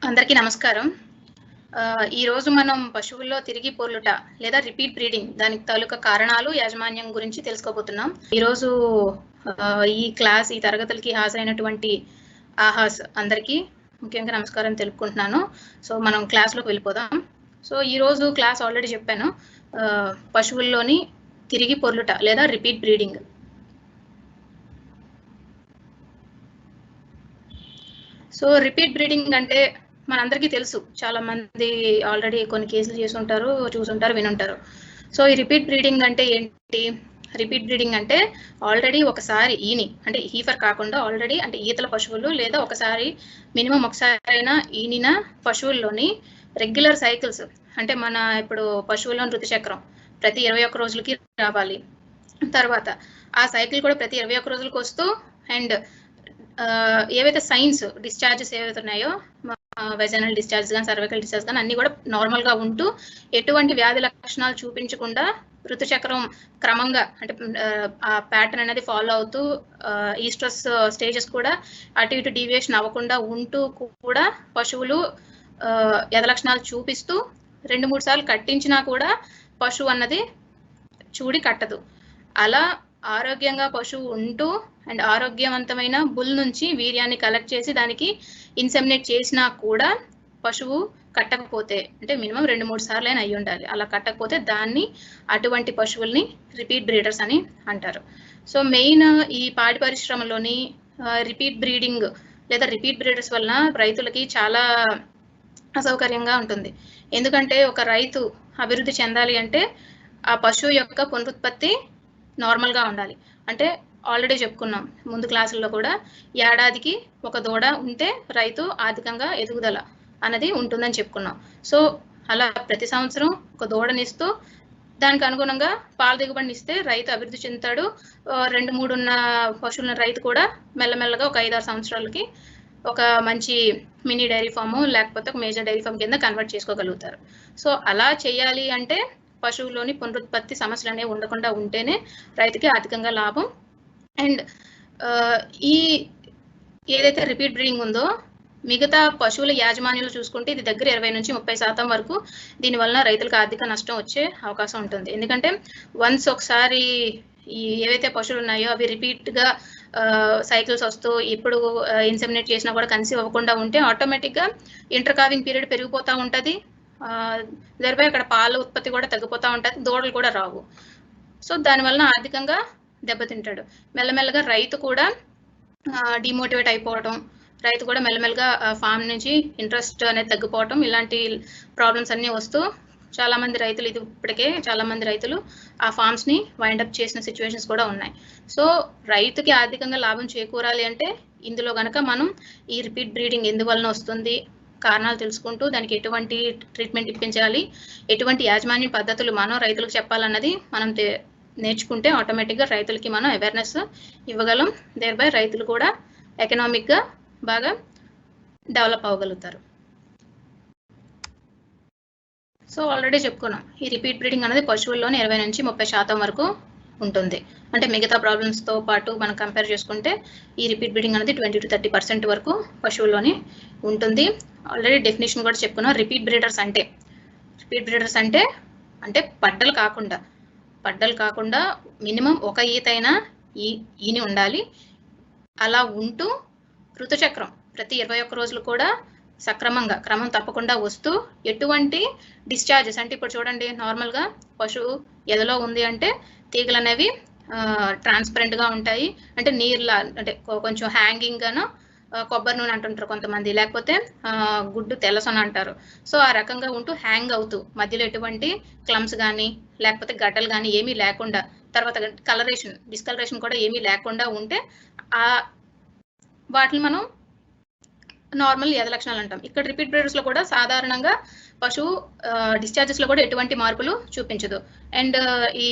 అందరికీ నమస్కారం. ఈరోజు మనం పశువుల్లో తిరిగి పొర్లుట లేదా రిపీట్ బ్రీడింగ్ దానికి తాలూకా కారణాలు, యాజమాన్యం గురించి తెలుసుకోబోతున్నాం. ఈరోజు ఈ తరగతులకి హాజరైనటువంటి ఆహాస్ అందరికీ ముఖ్యంగా నమస్కారం తెలుపుకుంటున్నాను. సో మనం క్లాస్లోకి వెళ్ళిపోదాం. సో ఈరోజు క్లాస్ ఆల్రెడీ చెప్పాను, పశువుల్లోని తిరిగి పొర్లుట లేదా repeat breeding. So repeat breeding అంటే మనందరికీ తెలుసు, చాలా మంది ఆల్రెడీ కొన్ని కేసులు చేసి ఉంటారు, చూసుంటారు, వినుంటారు. సో ఈ రిపీట్ బ్రీడింగ్ అంటే ఏంటి? రిపీట్ బ్రీడింగ్ అంటే ఆల్రెడీ ఒకసారి అంటే హీఫర్ కాకుండా ఆల్రెడీ అంటే ఈతల పశువులు లేదా మినిమం ఒకసారి అయినా ఈనిన పశువుల్లోని రెగ్యులర్ సైకిల్స్, అంటే మన ఇప్పుడు పశువుల్లోని ఋతుచక్రం ప్రతి 21 రోజులకి రావాలి. తర్వాత ఆ సైకిల్ కూడా ప్రతి 21 రోజులకు వస్తూ అండ్ ఏవైతే సైన్స్ డిశ్చార్జెస్ ఏవైతే ఉన్నాయో, వెజనల్ డిశ్చార్జ్ కానీ సర్వైకల్ డిశ్చార్జ్ కానీ అన్ని కూడా నార్మల్గా ఉంటూ ఎటువంటి వ్యాధి లక్షణాలు చూపించకుండా ఋతుచక్రం క్రమంగా అంటే ఆ ప్యాటర్న్ అనేది ఫాలో అవుతూ ఈస్ట్రస్ స్టేజెస్ కూడా అటు ఇటు డీవియేషన్ అవ్వకుండా ఉంటూ కూడా పశువులు వ్యధ లక్షణాలు చూపిస్తూ 2-3 సార్లు కట్టించినా కూడా పశువు అన్నది చూడి కట్టదు. అలా ఆరోగ్యంగా పశువు ఉంటూ అండ్ ఆరోగ్యవంతమైన బుల్ నుంచి వీర్యాన్ని కలెక్ట్ చేసి దానికి ఇన్సెమినేట్ చేసినా కూడా పశువు కట్టకపోతే, అంటే మినిమం 2-3 సార్లు అయినా అయ్యి ఉండాలి, అలా కట్టకపోతే దాన్ని అటువంటి పశువుల్ని రిపీట్ బ్రీడర్స్ అని అంటారు. సో మెయిన్ ఈ పాడి పరిశ్రమలోని రిపీట్ బ్రీడింగ్ లేదా రిపీట్ బ్రీడర్స్ వలన రైతులకి చాలా అసౌకర్యంగా ఉంటుంది. ఎందుకంటే ఒక రైతు అభివృద్ధి చెందాలి అంటే ఆ పశువు యొక్క పునరుత్పత్తి నార్మల్గా ఉండాలి. అంటే ఆల్రెడీ చెప్పుకున్నాం ముందు క్లాసుల్లో కూడా, ఏడాదికి ఒక దూడ ఉంటే రైతు ఆర్థికంగా ఎదుగుదల అన్నది ఉంటుందని చెప్పుకున్నాం. సో అలా ప్రతి సంవత్సరం ఒక దూడనిస్తూ దానికి అనుగుణంగా పాల దిగుబడిని ఇస్తే రైతు అభివృద్ధి చెందుతాడు. 2-3 ఉన్న పశువుల రైతు కూడా మెల్లమెల్లగా ఒక 5-6 సంవత్సరాలకి ఒక మంచి మినీ డైరీ ఫాము లేకపోతే ఒక మేజర్ డైరీ ఫామ్ కింద కన్వర్ట్ చేసుకోగలుగుతారు. సో అలా చేయాలి అంటే పశువులోని పునరుత్పత్తి సమస్యలు అనేవి ఉండకుండా ఉంటేనే రైతుకి ఆర్థికంగా లాభం. అండ్ ఈ ఏదైతే రిపీట్ బ్రీడింగ్ ఉందో మిగతా పశువుల యాజమాన్యాలు చూసుకుంటే ఇది దగ్గర 20-30% వరకు దీనివల్ల రైతులకు ఆర్థిక నష్టం వచ్చే అవకాశం ఉంటుంది. ఎందుకంటే వన్స్ ఒకసారి ఈ ఏవైతే పశువులు ఉన్నాయో అవి రిపీట్గా సైకిల్స్ వస్తూ ఇప్పుడు ఇన్సెమినేట్ చేసినా కూడా కన్సీవ్ అవ్వకుండా ఉంటే ఆటోమేటిక్గా ఇంటర్కావింగ్ పీరియడ్ పెరిగిపోతూ ఉంటుంది. జరిపోయి అక్కడ పాల ఉత్పత్తి కూడా తగ్గిపోతూ ఉంటుంది, దూడలు కూడా రావు. సో దానివల్ల ఆర్థికంగా దెబ్బతింటాడు. మెల్లమెల్లగా రైతు కూడా డిమోటివేట్ అయిపోవడం, రైతు కూడా మెల్లమెల్లగా ఫామ్ నుంచి ఇంట్రెస్ట్ అనేది తగ్గిపోవటం, ఇలాంటి ప్రాబ్లమ్స్ అన్నీ వస్తూ చాలామంది రైతులు ఆ ఫామ్స్ని వైండప్ చేసిన సిచ్యువేషన్స్ కూడా ఉన్నాయి. సో రైతుకి ఆర్థికంగా లాభం చేకూరాలి అంటే ఇందులో కనుక మనం ఈ రిపీట్ బ్రీడింగ్ ఎందువలన వస్తుంది, కారణాలు తెలుసుకుంటూ దానికి ఎటువంటి ట్రీట్మెంట్ ఇప్పించాలి, ఎటువంటి యాజమాన్య పద్ధతులు మనం రైతులకు చెప్పాలన్నది మనం నేర్చుకుంటే ఆటోమేటిక్గా రైతులకి మనం అవేర్నెస్ ఇవ్వగలం. దేర్బై రైతులు కూడా ఎకనామిక్గా బాగా డెవలప్ అవ్వగలుగుతారు. సో ఆల్రెడీ చెప్పుకున్నాం, ఈ రిపీట్ బ్రీడింగ్ అనేది పశువుల్లోని 20-30% వరకు ఉంటుంది. అంటే మిగతా ప్రాబ్లమ్స్తో పాటు మనం కంపేర్ చేసుకుంటే ఈ రిపీట్ బ్రీడింగ్ అనేది 20-30% వరకు పశువుల్లోని ఉంటుంది. ఆల్రెడీ డెఫినేషన్ కూడా చెప్పుకున్నాం. రిపీట్ బ్రీడర్స్ అంటే పడ్డలు కాకుండా మినిమం ఒక ఈతైనా ఈని ఉండాలి. అలా ఉంటూ ఋతుచక్రం ప్రతి 21 రోజులు కూడా సక్రమంగా క్రమం తప్పకుండా వస్తూ ఎటువంటి డిశ్చార్జెస్, అంటే ఇప్పుడు చూడండి నార్మల్గా పశువు ఎదలో ఉంది అంటే తీగలు అనేవి ట్రాన్స్పరెంట్గా ఉంటాయి, అంటే నీరులా, అంటే కొంచెం హ్యాంగింగ్గాను కొబ్బరి నూనె అంటుంటారు కొంతమంది, లేకపోతే గుడ్డు తెల్లసొన అంటారు. సో ఆ రకంగా ఉంటూ హ్యాంగ్ అవుతూ మధ్యలో ఎటువంటి క్లమ్స్ కానీ లేకపోతే గడ్డలు కానీ ఏమీ లేకుండా, తర్వాత డిస్కలరేషన్ కూడా ఏమీ లేకుండా ఉంటే వాటిని మనం నార్మల్ వ్యధ లక్షణాలు అంటాం. ఇక్కడ రిపీట్ బ్రీడర్స్లో కూడా సాధారణంగా పశువు డిశ్చార్జెస్లో కూడా ఎటువంటి మార్పులు చూపించదు. అండ్ ఈ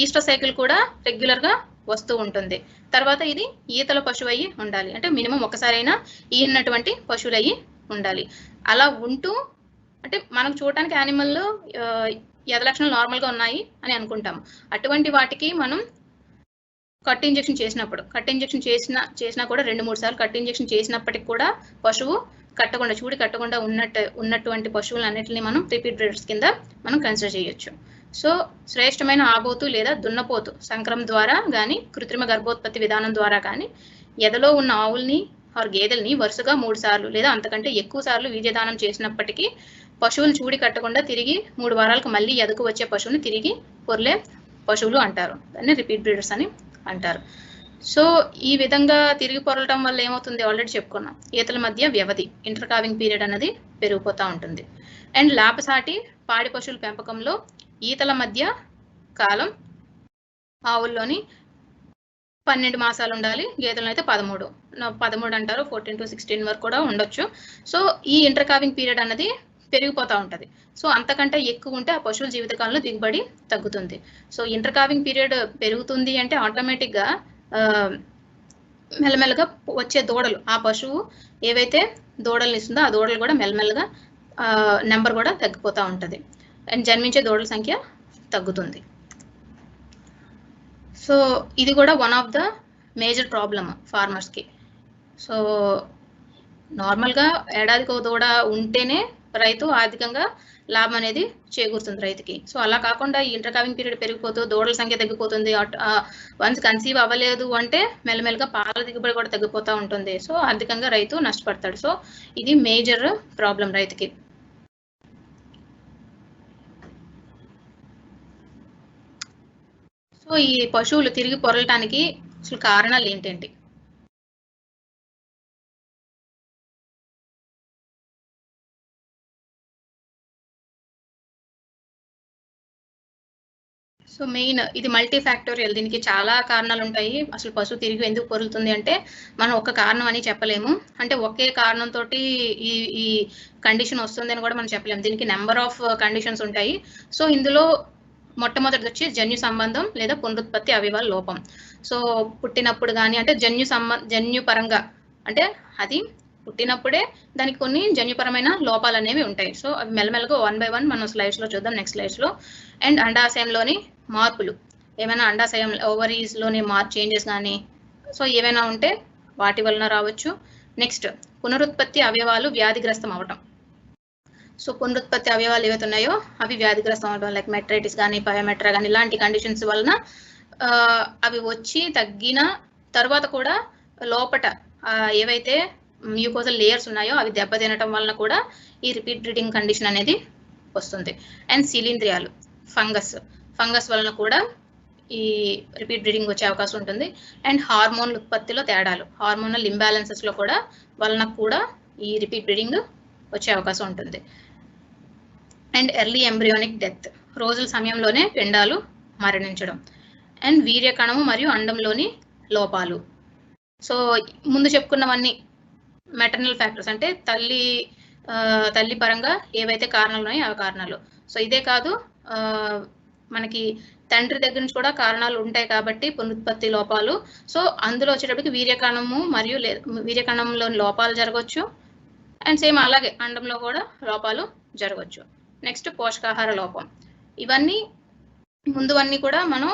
ఈస్టర్ సైకిల్ కూడా రెగ్యులర్గా వస్తూ ఉంటుంది. తర్వాత ఇది ఈతల పశువు అయ్యి ఉండాలి, అంటే మినిమం ఒకసారైనా ఈనటువంటి పశువులు అయ్యి ఉండాలి. అలా ఉంటూ అంటే మనకు చూడటానికి యానిమల్లో వ్యధ లక్షణాలు నార్మల్గా ఉన్నాయి అని అనుకుంటాము. అటువంటి వాటికి మనం కట్ ఇంజెక్షన్ చేసినా కూడా 2-3 సార్లు కట్ ఇంజెక్షన్ చేసినప్పటికి కూడా పశువు కట్టకుండా చూడి కట్టకుండా ఉన్నటువంటి పశువులన్నిటిని మనం రిపీట్ బ్రీడర్స్ కింద మనం కన్సిడర్ చేయొచ్చు. సో శ్రేష్టమైన ఆబోతు లేదా దున్నపోతు సంక్రమం ద్వారా కానీ కృత్రిమ గర్భోత్పత్తి విధానం ద్వారా కానీ ఎదలో ఉన్న ఆవుల్ని ఆర్ గేదెల్ని వరుసగా 3 సార్లు లేదా అంతకంటే ఎక్కువ సార్లు వీర్యదానం చేసినప్పటికీ పశువులు చూడి కట్టకుండా తిరిగి 3 వారాలకు మళ్ళీ ఎదకు వచ్చే పశువుని తిరిగి పొర్లే పశువులు అంటారు. దాన్ని రిపీట్ బ్రీడర్స్ అని అంటారు. సో ఈ విధంగా తిరిగి పొరలటం వల్ల ఏమవుతుంది, ఆల్రెడీ చెప్పుకున్నాం, ఈతల మధ్య వ్యవధి ఇంటర్ కావింగ్ పీరియడ్ అనేది పెరిగిపోతూ ఉంటుంది. అండ్ లాభసాటి పాడి పశువుల పెంపకంలో ఈతల మధ్య కాలం ఆవుల్లోని 12 మాసాలు ఉండాలి, గేదెలను అయితే 13 అంటారు, 14 to 16 వరకు కూడా ఉండొచ్చు. సో ఈ ఇంటర్ కావింగ్ పీరియడ్ అన్నది పెరిగిపోతూ ఉంటుంది. సో అంతకంటే ఎక్కువ ఉంటే ఆ పశువుల జీవితకాలంలో దిగుబడి తగ్గుతుంది. సో ఇంటర్ కావింగ్ పీరియడ్ పెరుగుతుంది అంటే ఆటోమేటిక్గా మెల్లమెల్లగా వచ్చే దూడలు, ఆ పశువు ఏవైతే దూడలు ఇస్తుందో ఆ దూడలు కూడా మెల్లమెల్లగా నెంబర్ కూడా తగ్గిపోతూ ఉంటుంది అండ్ జన్మించే దూడల సంఖ్య తగ్గుతుంది. సో ఇది కూడా one of the major problem ఫార్మర్స్కి. సో నార్మల్గా ఏడాదికి ఒక దూడ ఉంటేనే రైతు ఆర్థికంగా లాభం అనేది చేకూరుతుంది రైతుకి. సో అలా కాకుండా ఈ ఇంటర్ కావింగ్ పీరియడ్ పెరిగిపోతూ దూడల సంఖ్య తగ్గిపోతుంది. వన్స్ కన్సీవ్ అవ్వలేదు అంటే మెల్లమెల్లగా పాల దిగుబడి కూడా తగ్గిపోతూ ఉంటుంది. సో ఆర్థికంగా రైతు నష్టపడతాడు. సో ఇది మేజర్ ప్రాబ్లం రైతుకి. సో ఈ పశువులు తిరిగి పొరలటానికి అసలు కారణాలు ఏంటంటే, సో మెయిన్ ఇది మల్టీ ఫ్యాక్టోరియల్, దీనికి చాలా కారణాలు ఉంటాయి. అసలు పశువు తిరిగి ఎందుకు పొరులుతుంది అంటే మనం ఒక కారణం అని చెప్పలేము. అంటే ఒకే కారణంతో ఈ కండిషన్ వస్తుంది అని కూడా మనం చెప్పలేము. దీనికి నెంబర్ ఆఫ్ కండిషన్స్ ఉంటాయి. సో ఇందులో మొట్టమొదటిది వచ్చి జన్యు సంబంధం లేదా పునరుత్పత్తి అవయవాల లోపం. సో పుట్టినప్పుడు కానీ అంటే జన్యుపరంగా అంటే అది పుట్టినప్పుడే దానికి కొన్ని జన్యుపరమైన లోపాలు అనేవి ఉంటాయి. సో అవి మెల్లమెల్లగా 1 by 1 మనం స్లైడ్స్లో చూద్దాం, నెక్స్ట్ స్లైడ్స్లో. అండ్ అండాశయంలోని మార్పులు, ఏమైనా అండాశయం ఓవరీస్లోని చేంజెస్ కానీ సో ఏమైనా ఉంటే వాటి వలన రావచ్చు. నెక్స్ట్ పునరుత్పత్తి అవయవాలు వ్యాధిగ్రస్తం అవటం. సో పునరుత్పత్తి అవయవాలు ఏవైతే ఉన్నాయో అవి వ్యాధిగ్రస్తం అవడం, లైక్ మెట్రైటిస్ కానీ పయోమెట్రా కానీ ఇలాంటి కండిషన్స్ వలన అవి వచ్చి తగ్గిన తర్వాత కూడా లోపట ఏవైతే మ్యూకోజల్ లేయర్స్ ఉన్నాయో అవి దెబ్బతినటం వలన కూడా ఈ రిపీట్ బ్రీడింగ్ కండిషన్ అనేది వస్తుంది. అండ్ శిలీంధ్రియాలు, ఫంగస్ వలన కూడా ఈ రిపీట్ బ్రీడింగ్ వచ్చే అవకాశం ఉంటుంది. అండ్ హార్మోన్ల ఉత్పత్తిలో తేడాలు, హార్మోనల్ ఇంబ్యాలెన్సెస్లో కూడా వలన కూడా ఈ రిపీట్ బ్రీడింగ్ వచ్చే అవకాశం ఉంటుంది. అండ్ ఎర్లీ ఎంబ్రియోనిక్ డెత్, రోజుల సమయంలోనే పిండాలు మరణించడం. అండ్ వీర్యకణము మరియు అండంలోని లోపాలు. సో ముందు చెప్పుకున్నవన్నీ మెటర్నల్ ఫ్యాక్టర్స్, అంటే తల్లి పరంగా ఏవైతే కారణాలు ఉన్నాయో ఆ కారణాలు. సో ఇదే కాదు, మనకి తండ్రి దగ్గర నుంచి కూడా కారణాలు ఉంటాయి కాబట్టి పునరుత్పత్తి లోపాలు. సో అందులో వచ్చేటప్పటికి వీర్యకణము మరియు వీర్యకణంలోని లోపాలు జరగవచ్చు. అండ్ సేమ్ అలాగే అండంలో కూడా లోపాలు జరగవచ్చు. నెక్స్ట్ పోషకాహార లోపం. ఇవన్నీ ముందువన్నీ కూడా మనం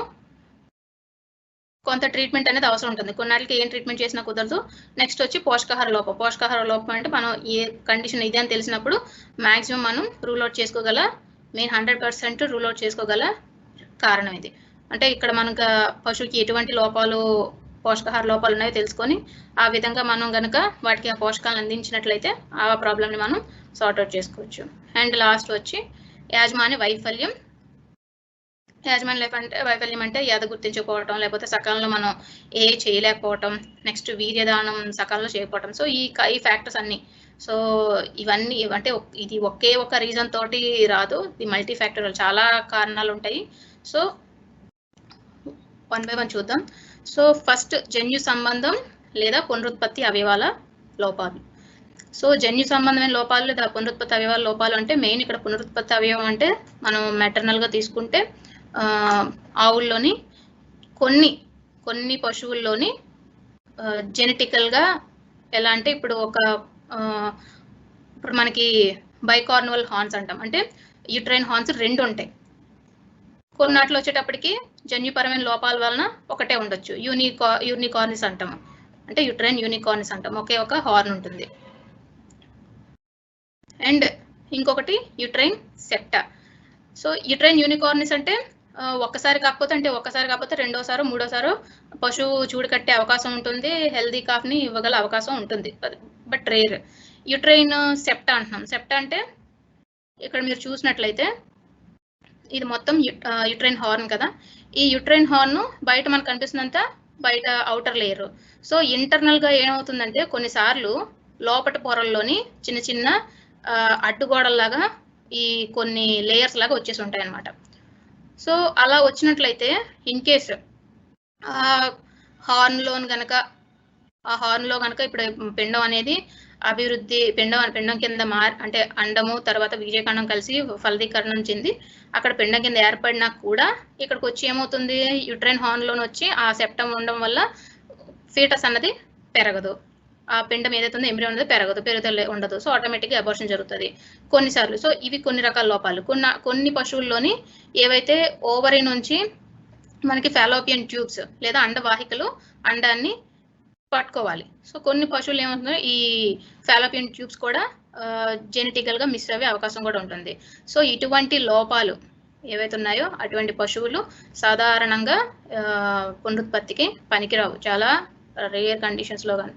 కొంత ట్రీట్మెంట్ అనేది అవసరం ఉంటుంది. కొన్నాళ్ళకి ఏం ట్రీట్మెంట్ చేసినా కుదరదు. నెక్స్ట్ వచ్చి పోషకాహార లోపం. పోషకాహార లోపం అంటే మనం ఏ కండిషన్ ఇది అని తెలిసినప్పుడు మ్యాక్సిమం మనం రూల్ అవుట్ చేసుకోగల, మెయిన్ 100% రూల్ అవుట్ చేసుకోగల కారణం ఇది. అంటే ఇక్కడ మనకు పశువుకి ఎటువంటి పోషకాహార లోపాలు ఉన్నాయో తెలుసుకొని ఆ విధంగా మనం కనుక వాటికి ఆ పోషకాలను అందించినట్లయితే ఆ ప్రాబ్లమ్ని మనం సార్ట్అవుట్ చేసుకోవచ్చు. అండ్ లాస్ట్ వచ్చి యాజమాన్య వైఫల్యం. వైఫల్యం అంటే యాద గుర్తించకపోవటం, లేకపోతే సకాలంలో మనం చేయలేకపోవటం. నెక్స్ట్ వీర్యదానం సకాలంలో చేయకపోవటం. సో ఈ ఫ్యాక్టర్స్ అన్ని. సో ఇవన్నీ అంటే ఇది ఒకే ఒక రీజన్ తోటి రాదు, ఇది మల్టీ ఫ్యాక్టరల్, చాలా కారణాలు ఉంటాయి. సో 1 by 1 చూద్దాం. సో ఫస్ట్ జన్యు సంబంధం లేదా పునరుత్పత్తి అవయవాల లోపాలు. సో జన్యు సంబంధమైన లోపాలు లేదా పునరుత్పత్తి అవయవాల లోపాలు అంటే మెయిన్ ఇక్కడ పునరుత్పత్తి అవయవం అంటే మనం మెటర్నల్గా తీసుకుంటే ఆవుల్లోని కొన్ని పశువుల్లోని జెనెటికల్గా ఎలా అంటే ఇప్పుడు మనకి బైకార్నువల్ హార్న్స్ అంటాం, అంటే యూట్రైన్ హార్న్స్ 2 ఉంటాయి. కొన్నాట్లో వచ్చేటప్పటికి జన్యుపరమైన లోపాల వలన ఒకటే ఉండొచ్చు, యూనికార్నిస్ అంటాము, అంటే యూట్రైన్ యూనికార్నిస్ అంటాం, ఒకే ఒక హార్న్ ఉంటుంది. అండ్ ఇంకొకటి యుట్రైన్ సెప్టా. సో యుట్రైన్ యూనికార్నిస్ అంటే ఒక్కసారి కాకపోతే రెండోసారో మూడోసారో పశువు చూడు కట్టే అవకాశం ఉంటుంది, హెల్దీ కాఫ్ని ఇవ్వగల అవకాశం ఉంటుంది, బట్ రేర్. యుట్రైన్ సెప్టా అంటున్నాం. సెప్టా అంటే ఇక్కడ మీరు చూసినట్లయితే ఇది మొత్తం యుట్రైన్ హార్న్ కదా. ఈ యుట్రైన్ హార్న్ బయట మనకు కనిపిస్తున్నంత బయట అవుటర్ లేయర్. సో ఇంటర్నల్గా ఏమవుతుందంటే కొన్నిసార్లు లోపట పొరల్లోని చిన్న చిన్న అడ్డుగోడల్లాగా ఈ కొన్ని లేయర్స్ లాగా వచ్చేసి ఉంటాయి అన్నమాట. సో అలా వచ్చినట్లయితే ఇన్ కేస్ హార్న్లో కనుక ఇప్పుడు పిండం అనేది అభివృద్ధి పిండం కింద అంటే అండము తర్వాత బీజకణం కలిసి ఫలదీకరణం చెంది అక్కడ పిండం కింద ఏర్పడినా కూడా ఇక్కడికి వచ్చి ఏమవుతుంది, యుట్రైన్ హార్న్లోని వచ్చి ఆ సెప్టమ్ ఉండడం వల్ల ఫీటస్ అన్నది పెరగదు, ఆ పిండం ఏదైతే ఉందో ఎంబ్రియో అనేది పెరుగుదల ఉండదు. సో ఆటోమేటిక్గా అబార్షన్ జరుగుతుంది కొన్నిసార్లు. సో ఇవి కొన్ని రకాల లోపాలు. కొన్ని పశువుల్లోని ఏవైతే ఓవరీ నుంచి మనకి ఫాలోపియన్ ట్యూబ్స్ లేదా అండవాహికలు అండాన్ని పట్టుకోవాలి. సో కొన్ని పశువులు ఏమవుతుందో ఈ ఫాలోపియన్ ట్యూబ్స్ కూడా జెనెటికల్గా మిస్ అయ్యే అవకాశం కూడా ఉంటుంది. సో ఇటువంటి లోపాలు ఏవైతే ఉన్నాయో అటువంటి పశువులు సాధారణంగా పునరుత్పత్తికి పనికిరావు, చాలా రేర్ కండిషన్స్లో. కానీ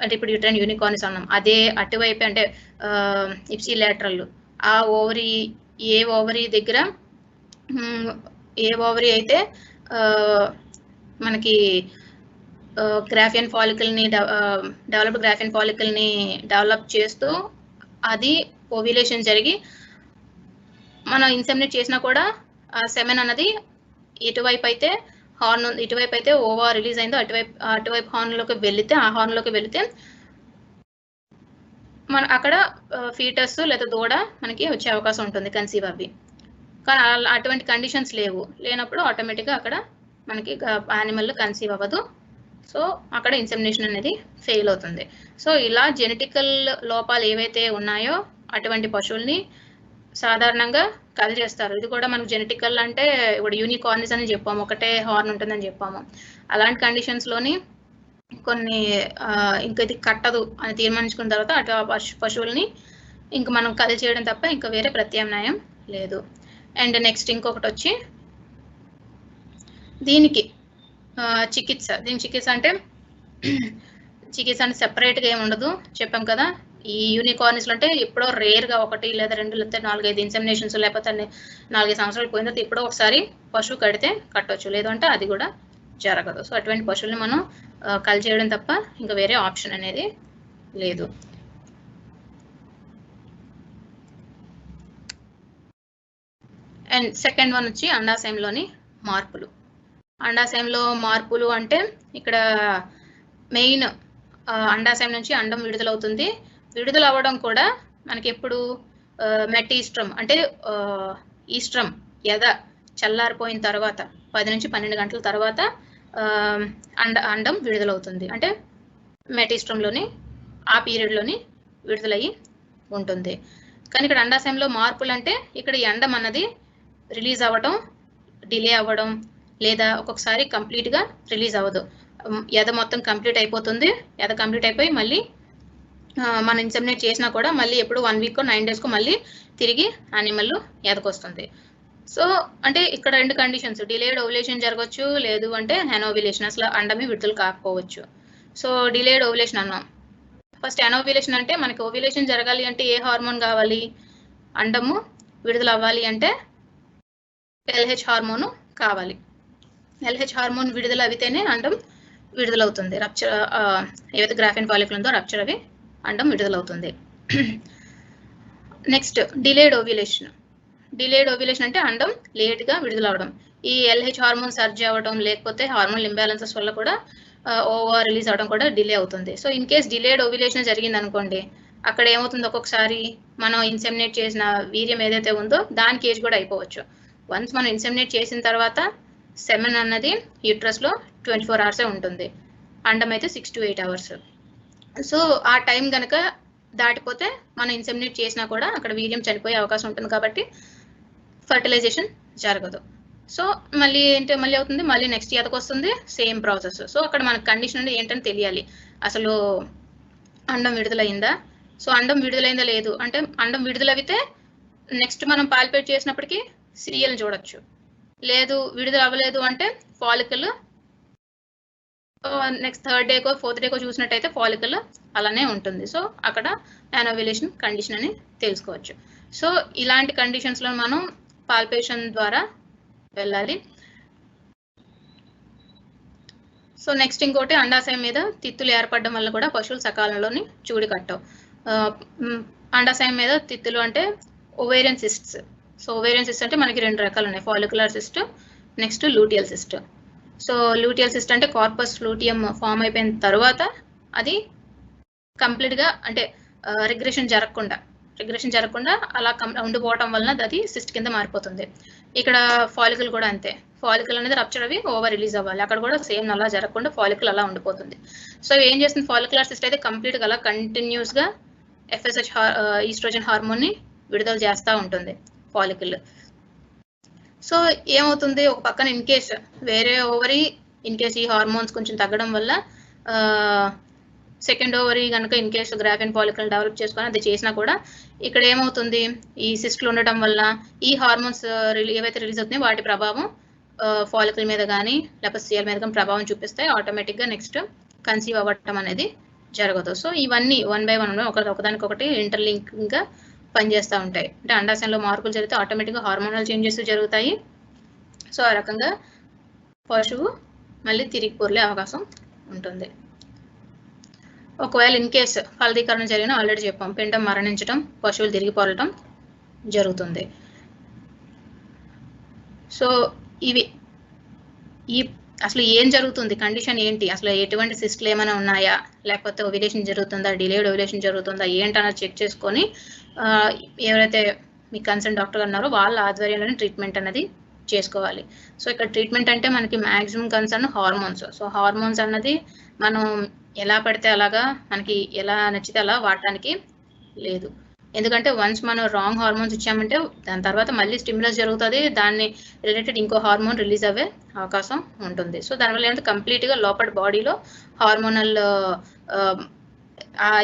అంటే ఇప్పుడు యుట్రైన్ యూనికార్నిస్ అన్నాం, అదే అటువైపు అంటే ఇప్సిలాటరల్ ఆ ఓవరీ ఏ ఓవరీ అయితే మనకి గ్రాఫియన్ ఫాలికల్ని డెవలప్డ్ గ్రాఫియన్ ఫాలికల్ని డెవలప్ చేస్తూ అది ఓవ్యులేషన్ జరిగి మనం ఇన్సెమినేట్ చేసినా కూడా ఆ సెమెన్ అన్నది ఇటువైపు అయితే ఓవా రిలీజ్ అయిందో అటువైపు హార్న్లోకి వెళితే మన అక్కడ ఫీటస్ లేదా దూడ మనకి వచ్చే అవకాశం ఉంటుంది, కన్సీవ్ అవి. కానీ అటువంటి కండిషన్స్ లేనప్పుడు ఆటోమేటిక్గా అక్కడ మనకి యానిమల్ కన్సీవ్ అవ్వదు. సో అక్కడ ఇన్సెమినేషన్ అనేది ఫెయిల్ అవుతుంది. సో ఇలా జెనెటికల్ లోపాలు ఏవైతే ఉన్నాయో అటువంటి పశువుల్ని సాధారణంగా కల్ చేస్తారు. ఇది కూడా మనకు జెనెటికల్ అంటే ఇప్పుడు యూనికార్నిస్ అని చెప్పాము, ఒకటే హార్న్ ఉంటుందని చెప్పాము. అలాంటి కండిషన్స్లోని కొన్ని ఇంకా ఇది కట్టదు అని తీర్మానించుకున్న తర్వాత అటు పశువుల్ని ఇంకా మనం కల్ చేయడం తప్ప ఇంకా వేరే ప్రత్యామ్నాయం లేదు. అండ్ నెక్స్ట్ ఇంకొకటి వచ్చి దీనికి చికిత్స అంటే సెపరేట్గా ఏమి ఉండదు చెప్పాం కదా. ఈ యూనికార్నిస్లో అంటే ఎప్పుడో రేర్గా 1 లేదా 2 లేదా 4-5 ఇన్సెమినేషన్స్ లేకపోతే 4-5 సంవత్సరాలు పోయిన తర్వాత ఎప్పుడో ఒకసారి పశువు కడితే కట్టవచ్చు, లేదు అంటే అది కూడా జరగదు. సో అటువంటి పశువుల్ని మనం కల్ చేయడం తప్ప ఇంకా వేరే ఆప్షన్ అనేది లేదు. అండ్ సెకండ్ వన్ వచ్చి అండాశయంలోని మార్పులు. అండాశయంలో మార్పులు అంటే ఇక్కడ మెయిన్ అండాశయం నుంచి అండం విడుదలవుతుంది. విడుదల అవ్వడం కూడా మనకి ఎప్పుడు మెటీస్ట్రమ్ అంటే ఈస్ట్రమ్ ఎద చల్లారిపోయిన తర్వాత 10 నుంచి 12 గంటల తర్వాత అండం విడుదలవుతుంది. అంటే మెటీస్ట్రమ్లోని ఆ పీరియడ్లోని విడుదలయ్యి ఉంటుంది. కానీ ఇక్కడ అండాశయంలో మార్పులు అంటే ఇక్కడ ఈ అండం అన్నది రిలీజ్ అవ్వడం డిలే అవ్వడం లేదా ఒక్కొక్కసారి కంప్లీట్గా రిలీజ్ అవ్వదు. ఎద మొత్తం కంప్లీట్ అయిపోతుంది, ఎద కంప్లీట్ అయిపోయి మళ్ళీ మనం ఇన్సెమినేట్ చేసినా కూడా మళ్ళీ ఎప్పుడు 1 వీక్ 9 డేస్కో మళ్ళీ తిరిగి యానిమల్ ఎదకొస్తుంది. సో అంటే ఇక్కడ 2 కండిషన్స్, డిలేడ్ ఓవ్యులేషన్ జరగవచ్చు, లేదు అంటే అనోవ్యులేషన్ అసలు అండమే విడుదల కాకపోవచ్చు. సో డిలేడ్ ఓవ్యులేషన్ అన్నాం. ఫస్ట్ అనోవ్యులేషన్ అంటే మనకి ఓవ్యులేషన్ జరగాలి అంటే ఏ హార్మోన్ కావాలి, అండము విడుదల అవ్వాలి అంటే LH హార్మోన్ కావాలి. LH హార్మోన్ విడుదల అయితేనే అండం విడుదలవుతుంది. రప్చర్ ఏవైతే గ్రాఫియన్ ఫాలికల్ ఉందో రప్చర్ అవి అండం విడుదలవుతుంది. నెక్స్ట్ డిలేడ్ ఓవ్యులేషన్ అంటే అండం లేట్గా విడుదలవడం. ఈ LH హార్మోన్ సర్జ్ అవ్వడం లేకపోతే హార్మోన్ ఇంబ్యాలెన్సెస్ వల్ల కూడా ఓవర్ రిలీజ్ అవడం కూడా డిలే అవుతుంది. So in case delayed ovulation జరిగింది అనుకోండి, అక్కడ ఏమవుతుంది, ఒక్కొక్కసారి మనం ఇన్సెమినేట్ చేసిన వీర్యం ఏదైతే ఉందో దానికి ఏజ్ కూడా అయిపోవచ్చు. వన్స్ మనం ఇన్సెమినేట్ చేసిన తర్వాత సెమెన్ అన్నది యూట్రస్లో 24 hours ఉంటుంది, అండం అయితే 6 to 8 hours. సో ఆ టైం కనుక దాటిపోతే మనం ఇన్సెమినేట్ చేసినా కూడా అక్కడ వీర్యం చనిపోయే అవకాశం ఉంటుంది కాబట్టి ఫర్టిలైజేషన్ జరగదు. సో మళ్ళీ అవుతుంది, మళ్ళీ నెక్స్ట్ ఇయర్కి వస్తుంది, సేమ్ ప్రాసెస్. సో అక్కడ మనకు కండిషన్ అంటే ఏంటని తెలియాలి, అసలు అండం విడుదలైందా సో అండం విడుదలైందా లేదు అంటే అండం విడుదలవితే నెక్స్ట్ మనం పాల్పేట్ చేసినప్పటికీ సిరియల్ చూడొచ్చు. లేదు విడుదల అవ్వలేదు అంటే ఫాలికల్ నెక్స్ట్ థర్డ్ డేకో ఫోర్త్ డేకో చూసినట్టయితే ఫాలికల్ అలానే ఉంటుంది. సో అక్కడ యానోవ్యులేషన్ కండిషన్ అని తెలుసుకోవచ్చు. సో ఇలాంటి కండిషన్స్లో మనం పాల్పేషన్ ద్వారా వెళ్ళాలి. సో నెక్స్ట్ ఇంకోటి అండాశయం మీద తిత్తులు ఏర్పడడం వల్ల కూడా పశువులు సకాలంలోని చూడి కట్టవు. అండాశయం మీద తిత్తులు అంటే ovarian cysts. So ovarian cyst అంటే మనకి 2 రకాలు ఉన్నాయి, follicular cyst, next luteal cyst. So luteal cyst అంటే కార్పస్ లూటియం ఫామ్ అయిపోయిన తర్వాత అది కంప్లీట్గా అంటే రిగ్రెషన్ జరగకుండా అలా ఉండిపోవటం వలన అది సిస్ట్ కింద మారిపోతుంది. ఇక్కడ ఫాలికల్ కూడా అంతే, ఫాలికల్ అనేది రప్చర్ అవి ఓవర్ రిలీజ్ అవ్వాలి, అక్కడ కూడా సేమ్ అలా జరగకుండా ఫాలికల్ అలా ఉండిపోతుంది. సో ఏం చేస్తుంది ఫాలిక్యులర్ సిస్ట్ అయితే కంప్లీట్గా అలా కంటిన్యూస్గా FSH ఈస్ట్రోజన్ హార్మోన్ని విడుదల చేస్తూ ఉంటుంది ఫాలికల్. సో ఏమవుతుంది ఒక పక్కన ఇన్ కేస్ వేరే ఓవరీ ఇన్ కేస్ ఈ హార్మోన్స్ కొంచెం తగ్గడం వల్ల సెకండ్ ఓవరీ కనుక in case graphene follicle develop చేసుకొని అది చేసినా కూడా ఇక్కడ ఏమవుతుంది ఈ సిస్ట్లు ఉండటం వల్ల ఈ హార్మోన్స్ ఏవైతే రిలీజ్ అవుతున్నాయో వాటి ప్రభావం ఫాలికల్ మీద కానీ లేకపోతే సిఎల్ మీద కానీ ప్రభావం చూపిస్తాయి. ఆటోమేటిక్గా నెక్స్ట్ కన్సీవ్ అవ్వటం అనేది జరగదు. సో ఇవన్నీ 1 by 1 ఒకదానికొకటి ఇంటర్లింక్గా పనిచేస్తూ ఉంటాయి. అంటే అండాశయంలో మార్పులు జరిగితే ఆటోమేటిక్గా హార్మోనల్ చేంజెస్ జరుగుతాయి. సో ఆ రకంగా పశువు మళ్ళీ తిరిగి పొర్లే అవకాశం ఉంటుంది. ఒకవేళ ఇన్ కేస్ ఫలదీకరణ జరిగిన ఆల్రెడీ చెప్పాం, పిండం మరణించడం, పశువులు తిరిగి పొరలటం జరుగుతుంది. సో ఇవి అసలు ఏం జరుగుతుంది, కండిషన్ ఏంటి, అసలు ఎటువంటి సిస్ట్లు ఏమైనా ఉన్నాయా, లేకపోతే ఓవ్యులేషన్ జరుగుతుందా, డిలేడ్ ఓవ్యులేషన్ జరుగుతుందా ఏంటన్నది చెక్ చేసుకొని ఎవరైతే మీ కన్సర్న్ డాక్టర్ ఉన్నారో వాళ్ళ ఆధ్వర్యంలోనే ట్రీట్మెంట్ అనేది చేసుకోవాలి. సో ఇక్కడ ట్రీట్మెంట్ అంటే మనకి maximum concern hormones. So hormones అన్నది మనం ఎలా పడితే అలాగా మనకి ఎలా నచ్చితే అలా వాడటానికి లేదు. ఎందుకంటే వన్స్ మనం రాంగ్ హార్మోన్స్ ఇచ్చామంటే దాని తర్వాత మళ్ళీ స్టిమ్యులస్ జరుగుతుంది, దాన్ని రిలేటెడ్ ఇంకో హార్మోన్ రిలీజ్ అవ్వే అవకాశం ఉంటుంది. సో దానివల్ల ఏంటంటే కంప్లీట్గా లోపల బాడీలో హార్మోనల్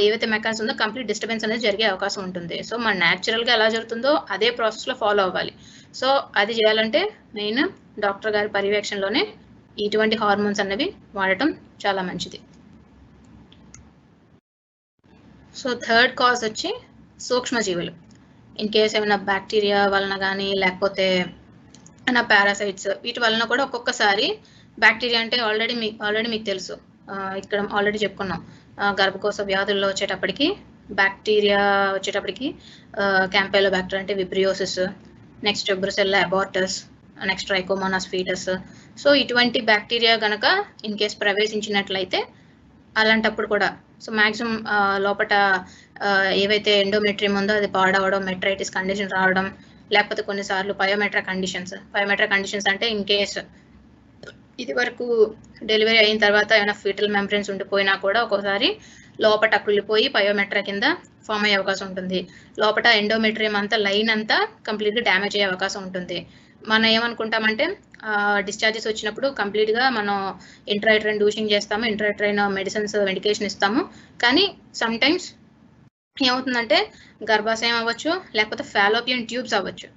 ఏవైతే మెకానిజం ఉందో కంప్లీట్ డిస్టర్బెన్స్ అనేది జరిగే అవకాశం ఉంటుంది. సో మన న్యాచురల్గా ఎలా జరుగుతుందో అదే ప్రాసెస్లో ఫాలో అవ్వాలి. సో అది చేయాలంటే మెయిన్ డాక్టర్ గారి పర్యవేక్షణలోనే ఇటువంటి హార్మోన్స్ అనేవి వాడటం చాలా మంచిది. సో థర్డ్ కాజ్ వచ్చి సూక్ష్మజీవులు. ఇన్ కేస్ ఏమైనా బ్యాక్టీరియా వలన కానీ లేకపోతే ఏమైనా పారాసైట్స్ వీటి వలన కూడా ఒక్కొక్కసారి బ్యాక్టీరియా అంటే ఆల్రెడీ మీకు తెలుసు, ఇక్కడ ఆల్రెడీ చెప్పుకున్నాం, గర్భకోశ వ్యాధుల్లో వచ్చేటప్పటికి బ్యాక్టీరియా వచ్చేటప్పటికి క్యాంపెలోబాక్టర్ అంటే vibriosis, next brucella abortus, next trichomonas foetus. So ఇటువంటి బ్యాక్టీరియా కనుక ఇన్ కేస్ ప్రవేశించినట్లయితే అలాంటప్పుడు కూడా సో మ్యాక్సిమం లోపల ఏవైతే ఎండోమెట్రియం ఉందో అది పాడవడం, మెట్రైటిస్ కండిషన్ రావడం, లేకపోతే కొన్నిసార్లు పయోమెట్రా కండిషన్స్ అంటే ఇన్ కేస్ ఇది వరకు డెలివరీ అయిన తర్వాత ఏమైనా ఫీటల్ మెంబ్రెన్స్ ఉండిపోయినా కూడా ఒక్కోసారి లోపల కుళ్ళిపోయి పయోమెట్రా కింద ఫామ్ అయ్యే అవకాశం ఉంటుంది. లోపల ఎండోమెట్రియం అంతా లైన్ అంతా కంప్లీట్గా డ్యామేజ్ అయ్యే అవకాశం ఉంటుంది. మనం ఏమనుకుంటామంటే డిశ్చార్జెస్ వచ్చినప్పుడు కంప్లీట్గా మనం ఇంట్రాయిట్రైన్ డూషింగ్ చేస్తాము, ఇంట్రాయిట్రైన్ మెడిసిన్స్ మెడికేషన్ ఇస్తాము. కానీ సమ్ టైమ్స్ ఏమవుతుందంటే గర్భాశయం అవ్వచ్చు లేకపోతే ఫాలోపియన్ ట్యూబ్స్ అవ్వచ్చు,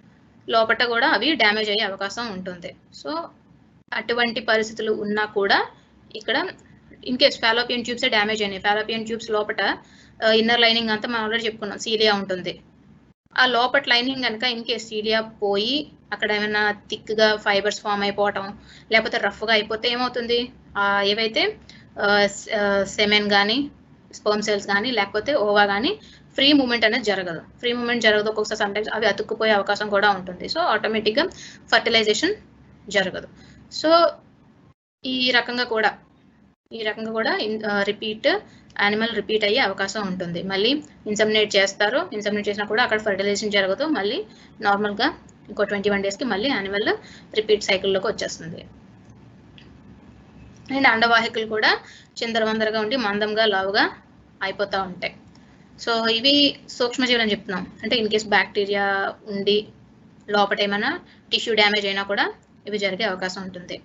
లోపల కూడా అవి డ్యామేజ్ అయ్యే అవకాశం ఉంటుంది. సో అటువంటి పరిస్థితులు ఉన్నా కూడా ఇక్కడ ఇన్ కేస్ ఫాలోపియన్ ట్యూబ్సే డ్యామేజ్ అయినాయి, ఫాలోపియన్ ట్యూబ్స్ లోపల ఇన్నర్ లైనింగ్ అంతా మనం ఆల్రెడీ చెప్పుకున్నాం సీలియా ఉంటుంది. ఆ లోపల లైనింగ్ కనుక ఇన్ కేస్ సీలియా పోయి అక్కడ ఏమైనా థిక్గా ఫైబర్స్ ఫామ్ అయిపోవటం లేకపోతే రఫ్గా అయిపోతే ఏమవుతుంది, ఏవైతే సెమెన్ కానీ స్పర్మ్ సెల్స్ కానీ లేకపోతే ఓవా కానీ ఫ్రీ మూమెంట్ అనేది జరగదు. ఒక్కొక్కసారి సమ్టైమ్స్ అవి అతుక్కుపోయే అవకాశం కూడా ఉంటుంది. సో ఆటోమేటిక్గా ఫర్టిలైజేషన్ జరగదు. సో ఈ రకంగా కూడా యానిమల్ రిపీట్ అయ్యే అవకాశం ఉంటుంది. మళ్ళీ ఇన్సెమినేట్ చేసినా కూడా అక్కడ ఫర్టిలైజేషన్ జరగదు. మళ్ళీ నార్మల్గా ఇంకో 21 daysకి మళ్ళీ యానిమల్ రిపీట్ సైకిల్లోకి వచ్చేస్తుంది. అండ్ అండవాహికలు కూడా చిందరవందరగా ఉండి మందంగా లావుగా అయిపోతూ ఉంటాయి. సో ఇవి సూక్ష్మజీవులు అని చెప్తున్నాం. అంటే ఇన్ కేస్ బ్యాక్టీరియా ఉండి లోపల ఏమైనా టిష్యూ డ్యామేజ్ అయినా కూడా ఇవి జరిగే అవకాశం ఉంటుంది.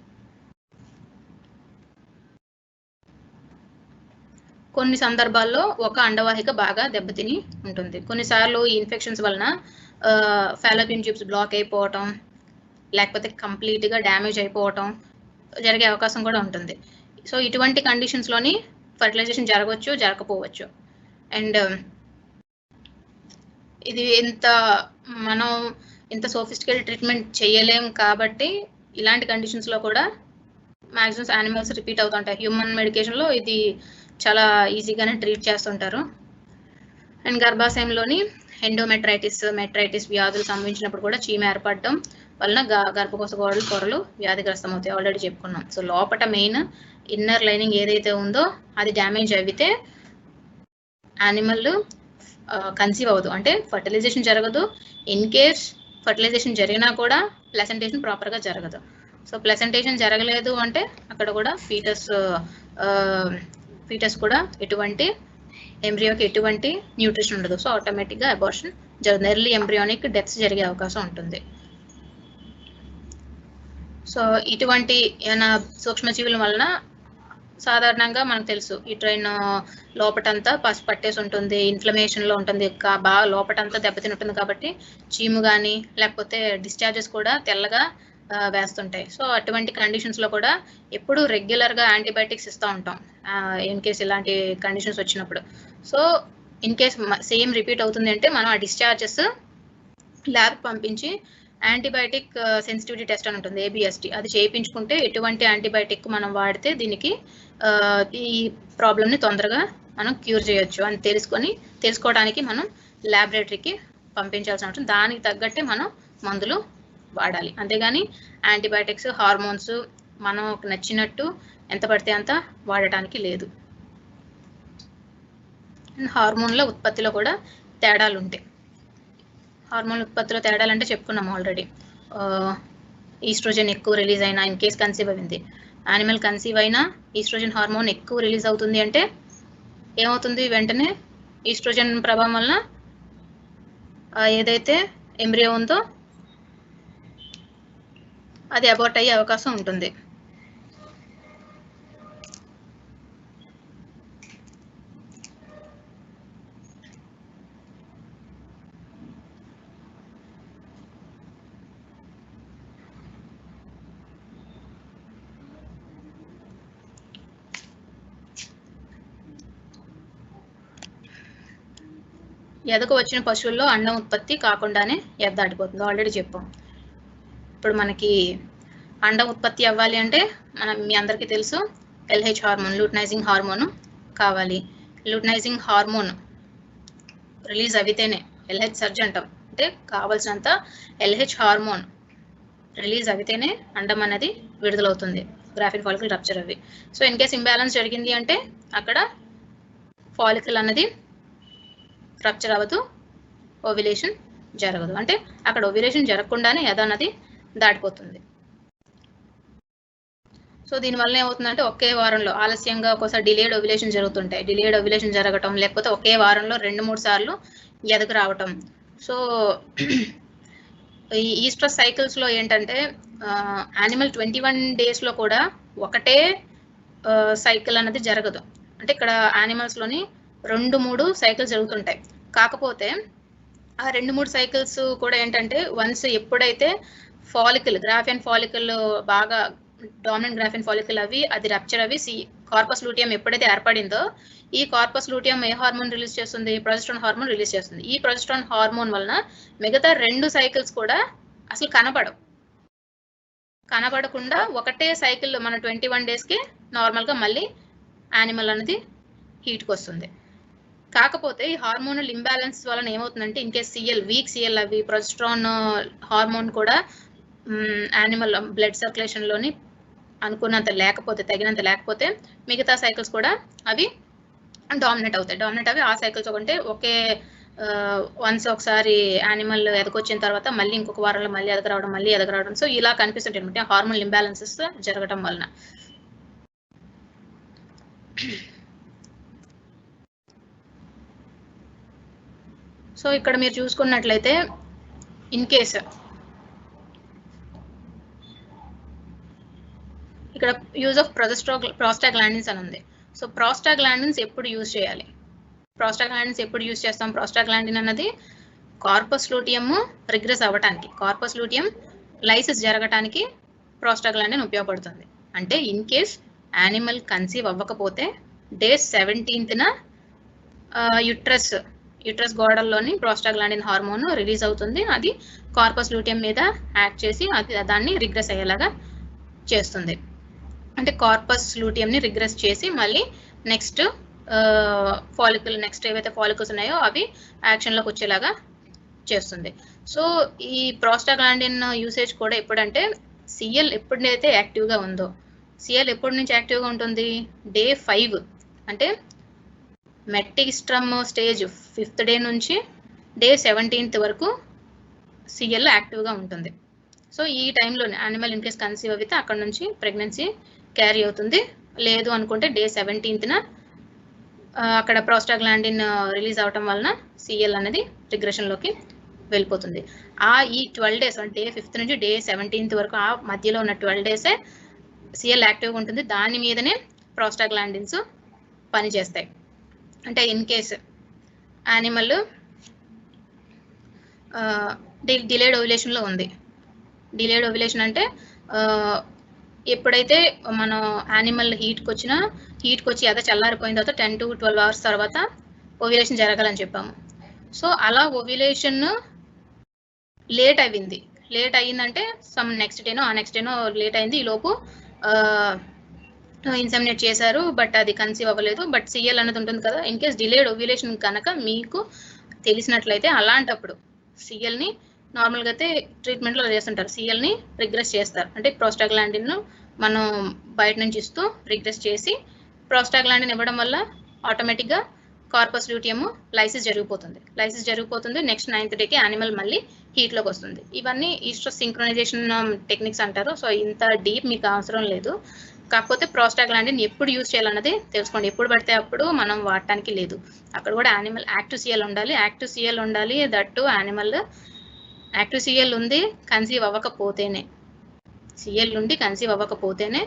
కొన్ని సందర్భాల్లో ఒక అండవాహిక బాగా దెబ్బతిని ఉంటుంది. కొన్నిసార్లు ఈ ఇన్ఫెక్షన్స్ వలన ఫాలోపియన్ ట్యూబ్స్ బ్లాక్ అయిపోవటం, లేకపోతే కంప్లీట్గా డ్యామేజ్ అయిపోవటం జరిగే అవకాశం కూడా ఉంటుంది. సో ఇటువంటి కండిషన్స్లోని ఫర్టిలైజేషన్ జరగవచ్చు, జరగకపోవచ్చు. అండ్ ఇది మనం ఇంత సోఫిస్టికేటెడ్ ట్రీట్మెంట్ చేయలేం కాబట్టి ఇలాంటి కండిషన్స్లో కూడా మ్యాక్సిమం యానిమల్స్ రిపీట్ అవుతుంటాయి. హ్యూమన్ మెడికేషన్లో ఇది చాలా ఈజీగానే ట్రీట్ చేస్తుంటారు. అండ్ గర్భాశయంలోని మెట్రైటిస్ వ్యాధులు సంభవించినప్పుడు కూడా చీమ ఏర్పడడం వలన గర్భకోశ గోడలు పొరలు వ్యాధిగ్రస్తం అవుతాయి. ఆల్రెడీ చెప్పుకున్నాం. సో లోపల మెయిన్ ఇన్నర్ లైనింగ్ ఏదైతే ఉందో అది డ్యామేజ్ అయితే యానిమల్ కన్సీవ్ అవ్వదు, అంటే ఫర్టిలైజేషన్ జరగదు. ఇన్ కేస్ ఫర్టిలైజేషన్ జరిగినా కూడా ప్లెసెంటేషన్ ప్రాపర్గా జరగదు. సో ప్లెసెంటేషన్ జరగలేదు అంటే అక్కడ కూడా ఫీటస్ కూడా ఎటువంటి ఎంబ్రియోకి ఎటువంటి న్యూట్రిషన్ ఉండదు. సో ఆటోమేటిక్గా అబార్షన్ జరుగుతుంది. ఎర్లీ ఎంబ్రియోనిక్ డెత్స్ జరిగే అవకాశం ఉంటుంది. సో ఇటువంటి ఏమైనా సూక్ష్మజీవుల వలన సాధారణంగా మనకు తెలుసు ఈ ట్రైన్ లోపటంతా పసుపు పట్టేసి ఉంటుంది, ఇన్ఫ్లమేషన్లో ఉంటుంది, బాగా లోపటంతా దెబ్బతిని ఉంటుంది. కాబట్టి చీము కానీ లేకపోతే డిశ్చార్జెస్ కూడా తెల్లగా వేస్తుంటాయి. సో అటువంటి కండిషన్స్లో కూడా ఎప్పుడు రెగ్యులర్గా యాంటీబయాటిక్స్ ఇస్తూ ఉంటాం ఇన్ కేస్ ఇలాంటి కండిషన్స్ వచ్చినప్పుడు. So in case same repeat అవుతుంది అంటే మనం ఆ డిశ్చార్జెస్ ల్యాబ్ పంపించి యాంటీబయాటిక్ సెన్సిటివిటీ టెస్ట్ అని ఉంటుంది, ABST, అది చేయించుకుంటే ఎటువంటి యాంటీబయాటిక్ మనం వాడితే దీనికి ఈ ప్రాబ్లమ్ని తొందరగా మనం క్యూర్ చేయొచ్చు అని తెలుసుకోవడానికి మనం ల్యాబొరేటరీకి పంపించాల్సి ఉంటుంది. దానికి తగ్గట్టే మనం మందులు వాడాలి. అంతేగాని యాంటీబయాటిక్స్, హార్మోన్స్ మనం నచ్చినట్టు ఎంత పడితే అంత వాడటానికి లేదు. హార్మోన్ల ఉత్పత్తిలో కూడా తేడాలు ఉంటాయి. హార్మోన్ ఉత్పత్తిలో తేడాలంటే చెప్పుకున్నాము ఆల్రెడీ. ఈస్ట్రోజన్ ఎక్కువ రిలీజ్ అయినా, ఇన్ కేస్ కన్సీవ్ అయింది, యానిమల్ కన్సీవ్ అయినా ఈస్ట్రోజన్ హార్మోన్ ఎక్కువ రిలీజ్ అవుతుంది అంటే ఏమవుతుంది, వెంటనే ఈస్ట్రోజన్ ప్రభావం వలన ఏదైతే ఎంబ్రియో ఉందో అది అబార్ట్ అయ్యే అవకాశం ఉంటుంది. ఎదకు వచ్చిన పశువుల్లో అండం ఉత్పత్తి కాకుండానే ఎద దాటిపోతుంది. ఆల్రెడీ చెప్పాం. ఇప్పుడు మనకి అండం ఉత్పత్తి అవ్వాలి అంటే మీ అందరికీ తెలుసు LH హార్మోన్, లూటనైజింగ్ హార్మోన్ కావాలి. లూటనైజింగ్ హార్మోన్ రిలీజ్ అయితేనే LH సర్జ్ అంటాం, అంటే కావాల్సినంత LH హార్మోన్ రిలీజ్ అయితేనే అండం అనేది విడుదలవుతుంది, గ్రాఫిన్ ఫాలికల్ రప్చర్ అవి. సో ఇన్ కేస్ ఇంబ్యాలెన్స్ జరిగింది అంటే అక్కడ ఫాలికల్ అన్నది రప్చర్ అవ్వదు, ఓవ్యులేషన్ జరగదు. అంటే అక్కడ ఓవ్యులేషన్ జరగకుండానే ఎద అన్నది దాటిపోతుంది. సో దీనివల్ల ఏమవుతుందంటే ఒకే వారంలో ఆలస్యంగా ఒక్కోసారి డిలేడ్ ఓవ్యులేషన్ జరుగుతుంటాయి. డిలేడ్ ఓవ్యులేషన్ జరగటం, లేకపోతే ఒకే వారంలో 2-3 సార్లు ఎదకు రావటం. సో ఈ ఈస్ట్రస్ సైకిల్స్లో ఏంటంటే యానిమల్ 21 డేస్లో కూడా ఒకటే సైకిల్ అన్నది జరగదు. అంటే ఇక్కడ యానిమల్స్లోని 2-3 సైకిల్స్ జరుగుతుంటాయి. కాకపోతే ఆ 2-3 సైకిల్స్ కూడా ఏంటంటే వన్స్ ఎప్పుడైతే ఫాలికల్, గ్రాఫియన్ ఫాలికల్ బాగా డామినెంట్ గ్రాఫియన్ ఫాలికల్ అది రప్చర్ కార్పస్ లూటియం ఎప్పుడైతే ఏర్పడిందో ఈ కార్పస్ లూటియం ఏ హార్మోన్ రిలీజ్ చేస్తుంది, ప్రొజెస్ట్రాన్ హార్మోన్ రిలీజ్ చేస్తుంది. ఈ ప్రొజెస్ట్రాన్ హార్మోన్ వలన మిగతా 2 సైకిల్స్ కూడా అసలు కనబడకుండా ఒకటే సైకిల్ మన 21 డేస్కి నార్మల్గా మళ్ళీ యానిమల్ అనేది హీట్కి వస్తుంది. కాకపోతే ఈ హార్మోనల్ ఇంబ్యాలెన్స్ వలన ఏమవుతుందంటే in case week CL progesterone hormone కూడా యానిమల్ బ్లడ్ సర్క్యులేషన్లోని తగినంత లేకపోతే మిగతా సైకిల్స్ కూడా అవి డామినేట్ అవి ఆ సైకిల్స్ అంటే ఒకే వన్స్ ఒకసారి యానిమల్ ఎదకొచ్చిన తర్వాత మళ్ళీ ఇంకొక వారంలో మళ్ళీ ఎదగరావడం. సో ఇలా కనిపిస్తుంటాయి అనమాట హార్మోనల్ ఇంబ్యాలెన్సెస్ జరగడం వలన. సో ఇక్కడ మీరు చూసుకున్నట్లయితే ఇన్ కేస్ ఇక్కడ యూజ్ ఆఫ్ ప్రోస్టాగ్లాండిన్స్ అని ఉంది. సో ప్రోస్టాగ్లాండిన్స్ ఎప్పుడు యూజ్ చేయాలి? ప్రోస్టాగ్లాండిన్స్ ఎప్పుడు యూజ్ చేస్తాం? ప్రోస్టాగ్లాండిన్ అన్నది కార్పస్ లూటియం రిగ్రెస్ అవ్వటానికి, కార్పస్ లూటియం లైసిస్ జరగటానికి ప్రోస్టాగ్లాండిన్ ఉపయోగపడుతుంది. అంటే ఇన్ కేస్ యానిమల్ కన్సీవ్ అవ్వకపోతే డే 17న యుట్రస్ గోడల్లోని ప్రోస్టాగ్లాండిన్ హార్మోన్ రిలీజ్ అవుతుంది. అది కార్పస్ లూటియం మీద యాక్ట్ చేసి దాన్ని రిగ్రెస్ అయ్యేలాగా చేస్తుంది. అంటే కార్పస్ లూటియంని రిగ్రెస్ చేసి మళ్ళీ నెక్స్ట్ ఏవైతే ఫాలికల్స్ ఉన్నాయో అవి యాక్షన్లోకి వచ్చేలాగా చేస్తుంది. సో ఈ ప్రోస్టాగ్లాండిన్ యూసేజ్ కూడా ఎప్పుడంటే సిఎల్ ఎప్పుడైతే యాక్టివ్గా ఉందో, సిఎల్ ఎప్పటి నుంచి యాక్టివ్గా ఉంటుంది? డే 5 అంటే మెట్టిస్ట్రమ్ స్టేజ్ 5th డే నుంచి డే 17th వరకు సిఎల్ యాక్టివ్గా ఉంటుంది. సో ఈ టైంలోనే యానిమల్ ఇన్ కేస్ కన్సీవ్ అయితే అక్కడ నుంచి ప్రెగ్నెన్సీ క్యారీ అవుతుంది. లేదు అనుకుంటే డే 17th అక్కడ ప్రోస్టాగ్లాండిన్ రిలీజ్ అవటం వలన సిఎల్ అనేది రిగ్రెషన్లోకి వెళ్ళిపోతుంది. ఈ 12 డేస్ అంటే డే 5th నుంచి డే 17th వరకు ఆ మధ్యలో ఉన్న 12 డేసే సిఎల్ యాక్టివ్గా ఉంటుంది. దాని మీదనే ప్రోస్టాగ్లాండిన్స్ పనిచేస్తాయి. అంటే ఇన్ కేస్ యానిమల్ డిలేడ్ ఓవ్యులేషన్లో ఉంది. డిలేడ్ ఓవ్యులేషన్ అంటే ఎప్పుడైతే మనం యానిమల్ హీట్కి వచ్చి అదే చల్లారిపోయిన తర్వాత 10 to 12 hours తర్వాత ఓవ్యులేషన్ జరగాలని చెప్పాము. సో అలా ఓవ్యులేషన్ లేట్ అయ్యిందంటే నెక్స్ట్ డేనో లేట్ అయింది, ఈలోపు ఇన్సెమినేట్ చేశారు బట్ అది కన్సీవ్ అవ్వలేదు, బట్ సిఎల్ అనేది ఉంటుంది కదా. ఇన్ కేస్ డిలేడ్ ఓవ్యులేషన్ కనుక మీకు తెలిసినట్లయితే అలాంటప్పుడు సిఎల్ని నార్మల్గా అయితే ట్రీట్మెంట్లో చేస్తుంటారు, సిఎల్ని రిగ్రెస్ చేస్తారు. అంటే ప్రోస్టాగ్లాండిన్ మనం బయట నుంచి ఇస్తూ రిగ్రెస్ చేసి ప్రోస్టాగ్లాండిన్ ఇవ్వడం వల్ల ఆటోమేటిక్గా కార్పస్ లూటియం లైసిస్ జరిగిపోతుంది. నెక్స్ట్ 9th డేకి యానిమల్ మళ్ళీ హీట్లోకి వస్తుంది. ఇవన్నీ ఈస్ట్రస్ సింక్రనైజేషన్ టెక్నిక్స్ అంటారు. సో ఇంత డీప్ మీకు అవసరం లేదు. కాకపోతే ప్రోస్టాగ్లాండిన్ ఎప్పుడు యూజ్ చేయాలన్నది తెలుసుకోండి. ఎప్పుడు పడితే అప్పుడు మనం వాడటానికి లేదు. అక్కడ కూడా యానిమల్ యాక్టివ్ సిఎల్ ఉండాలి. దట్టు యానిమల్ యాక్టివ్ సిఎల్ ఉంది కన్సీవ్ అవ్వకపోతేనే, సిఎల్ ఉండి కన్సీవ్ అవ్వకపోతేనే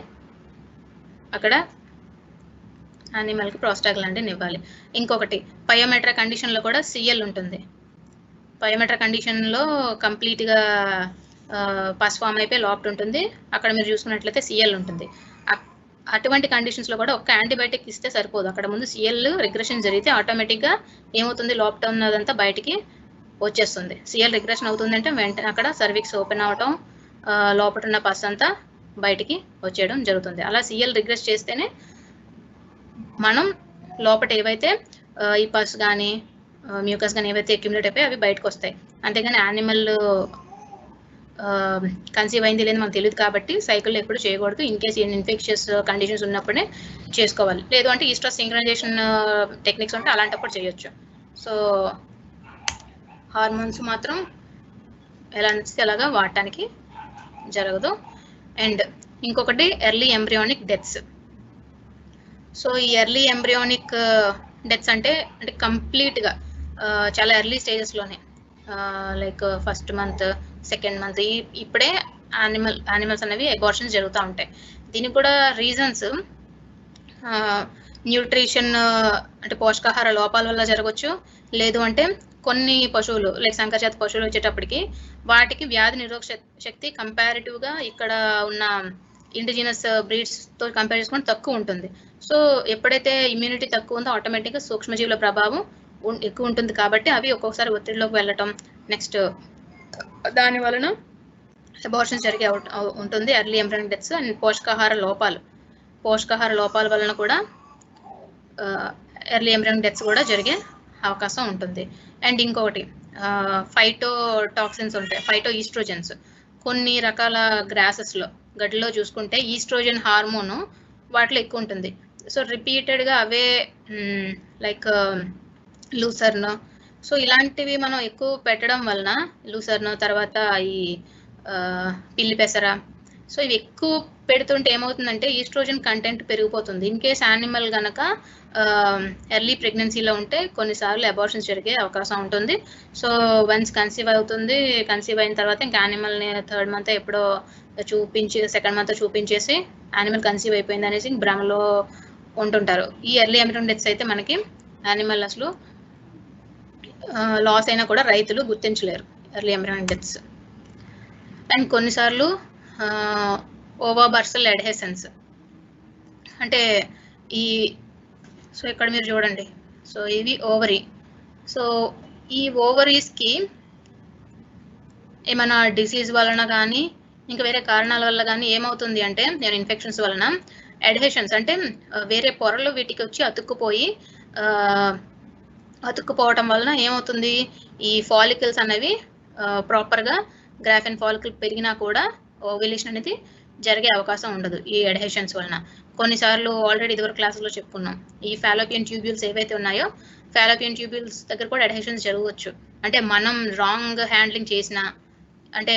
అక్కడ యానిమల్కి ప్రోస్టాగ్లాండిన్ ఇవ్వాలి. ఇంకొకటి పయోమెట్రా కండిషన్లో కూడా సిఎల్ ఉంటుంది. పయోమెట్రా కండిషన్లో కంప్లీట్గా పస్ ఫామ్ అయిపోయి లాప్ట్ ఉంటుంది. అక్కడ మీరు చూసుకున్నట్లయితే సిఎల్ ఉంటుంది. అటువంటి కండిషన్స్లో కూడా ఒక్క యాంటీబయాటిక్ ఇస్తే సరిపోదు. అక్కడ ముందు సిఎల్ రిగ్రెషన్ జరిగితే ఆటోమేటిక్గా ఏమవుతుంది, లాప్ట్ ఉన్నదంతా బయటికి వచ్చేస్తుంది. సిఎల్ రిగ్రెషన్ అవుతుందంటే వెంటనే అక్కడ సర్విక్స్ ఓపెన్ అవటం, లోపల ఉన్న పస్ అంతా బయటికి వచ్చేయడం జరుగుతుంది. అలా సిఎల్ రిగ్రెస్ చేస్తేనే మనం లోపల ఏవైతే ఈ పస్ కానీ మ్యూకస్ కానీ ఏవైతే అక్యుములేట్ అయిపోయి అవి బయటకు వస్తాయి. అంతేగాని యానిమల్ కన్సీవ్ అయింది లేదు మనకు తెలియదు కాబట్టి సైకిల్ ఎప్పుడు చేయకూడదు. ఇన్ కేస్ ఇన్ఫెక్షన్స్ కండిషన్స్ ఉన్నప్పుడే చేసుకోవాలి. లేదు అంటే ఈస్ట్రస్ సింక్రనైజేషన్ టెక్నిక్స్ ఉంటే అలాంటప్పుడు చేయొచ్చు. సో హార్మోన్స్ మాత్రం ఎలాగా వాడటానికి జరగదు. అండ్ ఇంకొకటి ఎర్లీ ఎంబ్రియానిక్ డెత్స్. సో ఈ ఎర్లీ ఎంబ్రియానిక్ డెత్స్ అంటే కంప్లీట్గా చాలా ఎర్లీ స్టేజెస్లోనే like 1st month 2nd month ఇప్పుడే యానిమల్స్ అనేవి అబార్షన్స్ జరుగుతూ ఉంటాయి. దీనికి కూడా రీజన్స్ న్యూట్రిషన్ అంటే పోషకాహార లోపాల వల్ల జరగవచ్చు. లేదు అంటే కొన్ని పశువులు లైక్ సంకరజాత పశువులు వచ్చేటప్పటికి వాటికి వ్యాధి నిరోధక శక్తి కంపారిటివ్గా ఇక్కడ ఉన్న ఇండిజినస్ బ్రీడ్స్తో కంపేర్ చేసుకుంటే తక్కువ ఉంటుంది. సో ఎప్పుడైతే ఇమ్యూనిటీ తక్కువ ఉందో ఆటోమేటిక్గా సూక్ష్మజీవుల ప్రభావం ఎక్కువ ఉంటుంది కాబట్టి అవి ఒక్కొక్కసారి ఒత్తిడిలోకి వెళ్ళటం, నెక్స్ట్ దాని వలన అబార్షన్స్ జరిగే ఉంటుంది. ఎర్లీ ఎంబ్రియానిక్ డెత్స్ అండ్ పోషకాహార లోపాల వలన కూడా ఎర్లీ ఎంబ్రియానిక్ డెత్స్ కూడా జరిగే అవకాశం ఉంటుంది. అండ్ ఇంకొకటి ఫైటోటాక్సిన్స్ ఉంటాయి, ఫైటో ఈస్ట్రోజన్స్. కొన్ని రకాల గ్రాసెస్లో గడ్డిలో చూసుకుంటే ఈస్ట్రోజన్ హార్మోను వాటిలో ఎక్కువ ఉంటుంది. సో రిపీటెడ్గా అవే లైక్ లూసర్న్, సో ఇలాంటివి మనం ఎక్కువ పెట్టడం వలన లూసర్న్ తర్వాత ఈ పిల్లి పెసర, సో ఇవి ఎక్కువ పెడుతుంటే ఏమవుతుందంటే ఈస్ట్రోజన్ కంటెంట్ పెరిగిపోతుంది. ఇన్ కేస్ యానిమల్ కనుక ఎర్లీ ప్రెగ్నెన్సీలో ఉంటే కొన్నిసార్లు అబార్షన్స్ జరిగే అవకాశం ఉంటుంది. సో వన్స్ కన్సీవ్ అవుతుంది, కన్సీవ్ అయిన తర్వాత ఇంకా యానిమల్ని 3rd month ఎప్పుడో 2nd month చూపించేసి యానిమల్ కన్సీవ్ అయిపోయింది అనేసి భ్రమలో ఉంటుంటారు. ఈ ఎర్లీ ఎంబ్రియానిక్ డెత్స్ అయితే మనకి యానిమల్ అసలు లాస్ అయినా కూడా రైతులు గుర్తించలేరు ఎర్లీ ఎంబ్రియానిక్ డెత్స్. అండ్ కొన్నిసార్లు ఓవాబర్సల్ అడ్హెసెన్స్ అంటే ఈ సో ఇక్కడ మీరు చూడండి, సో ఇవి ఓవరీ. సో ఈ ఓవరీస్కి ఏమైనా డిసీజ్ వలన కానీ ఇంకా వేరే కారణాల వల్ల కానీ ఏమవుతుంది అంటే ఇన్ఫెక్షన్స్ వలన అడ్హెషన్స్ అంటే వేరే పొరలు వీటికి వచ్చి అతుక్కుపోవటం వలన ఏమవుతుంది, ఈ ఫాలికల్స్ అనేవి ప్రాపర్గా గ్రాఫిన్ ఫాలికల్ పెరిగినా కూడా ఓవ్యులేషన్ అనేది జరిగే అవకాశం ఉండదు ఈ అడ్హెషన్స్ వలన. కొన్నిసార్లు ఆల్రెడీ ఇదివరకు క్లాసులో చెప్పుకున్నాం, ఈ ఫాలోపియన్ ట్యూబ్యూల్స్ ఏవైతే ఉన్నాయో ఫాలోపియన్ ట్యూబ్యూల్స్ దగ్గర కూడా అడ్హెషన్స్ జరగవచ్చు. అంటే మనం రాంగ్ హ్యాండ్లింగ్ చేసిన, అంటే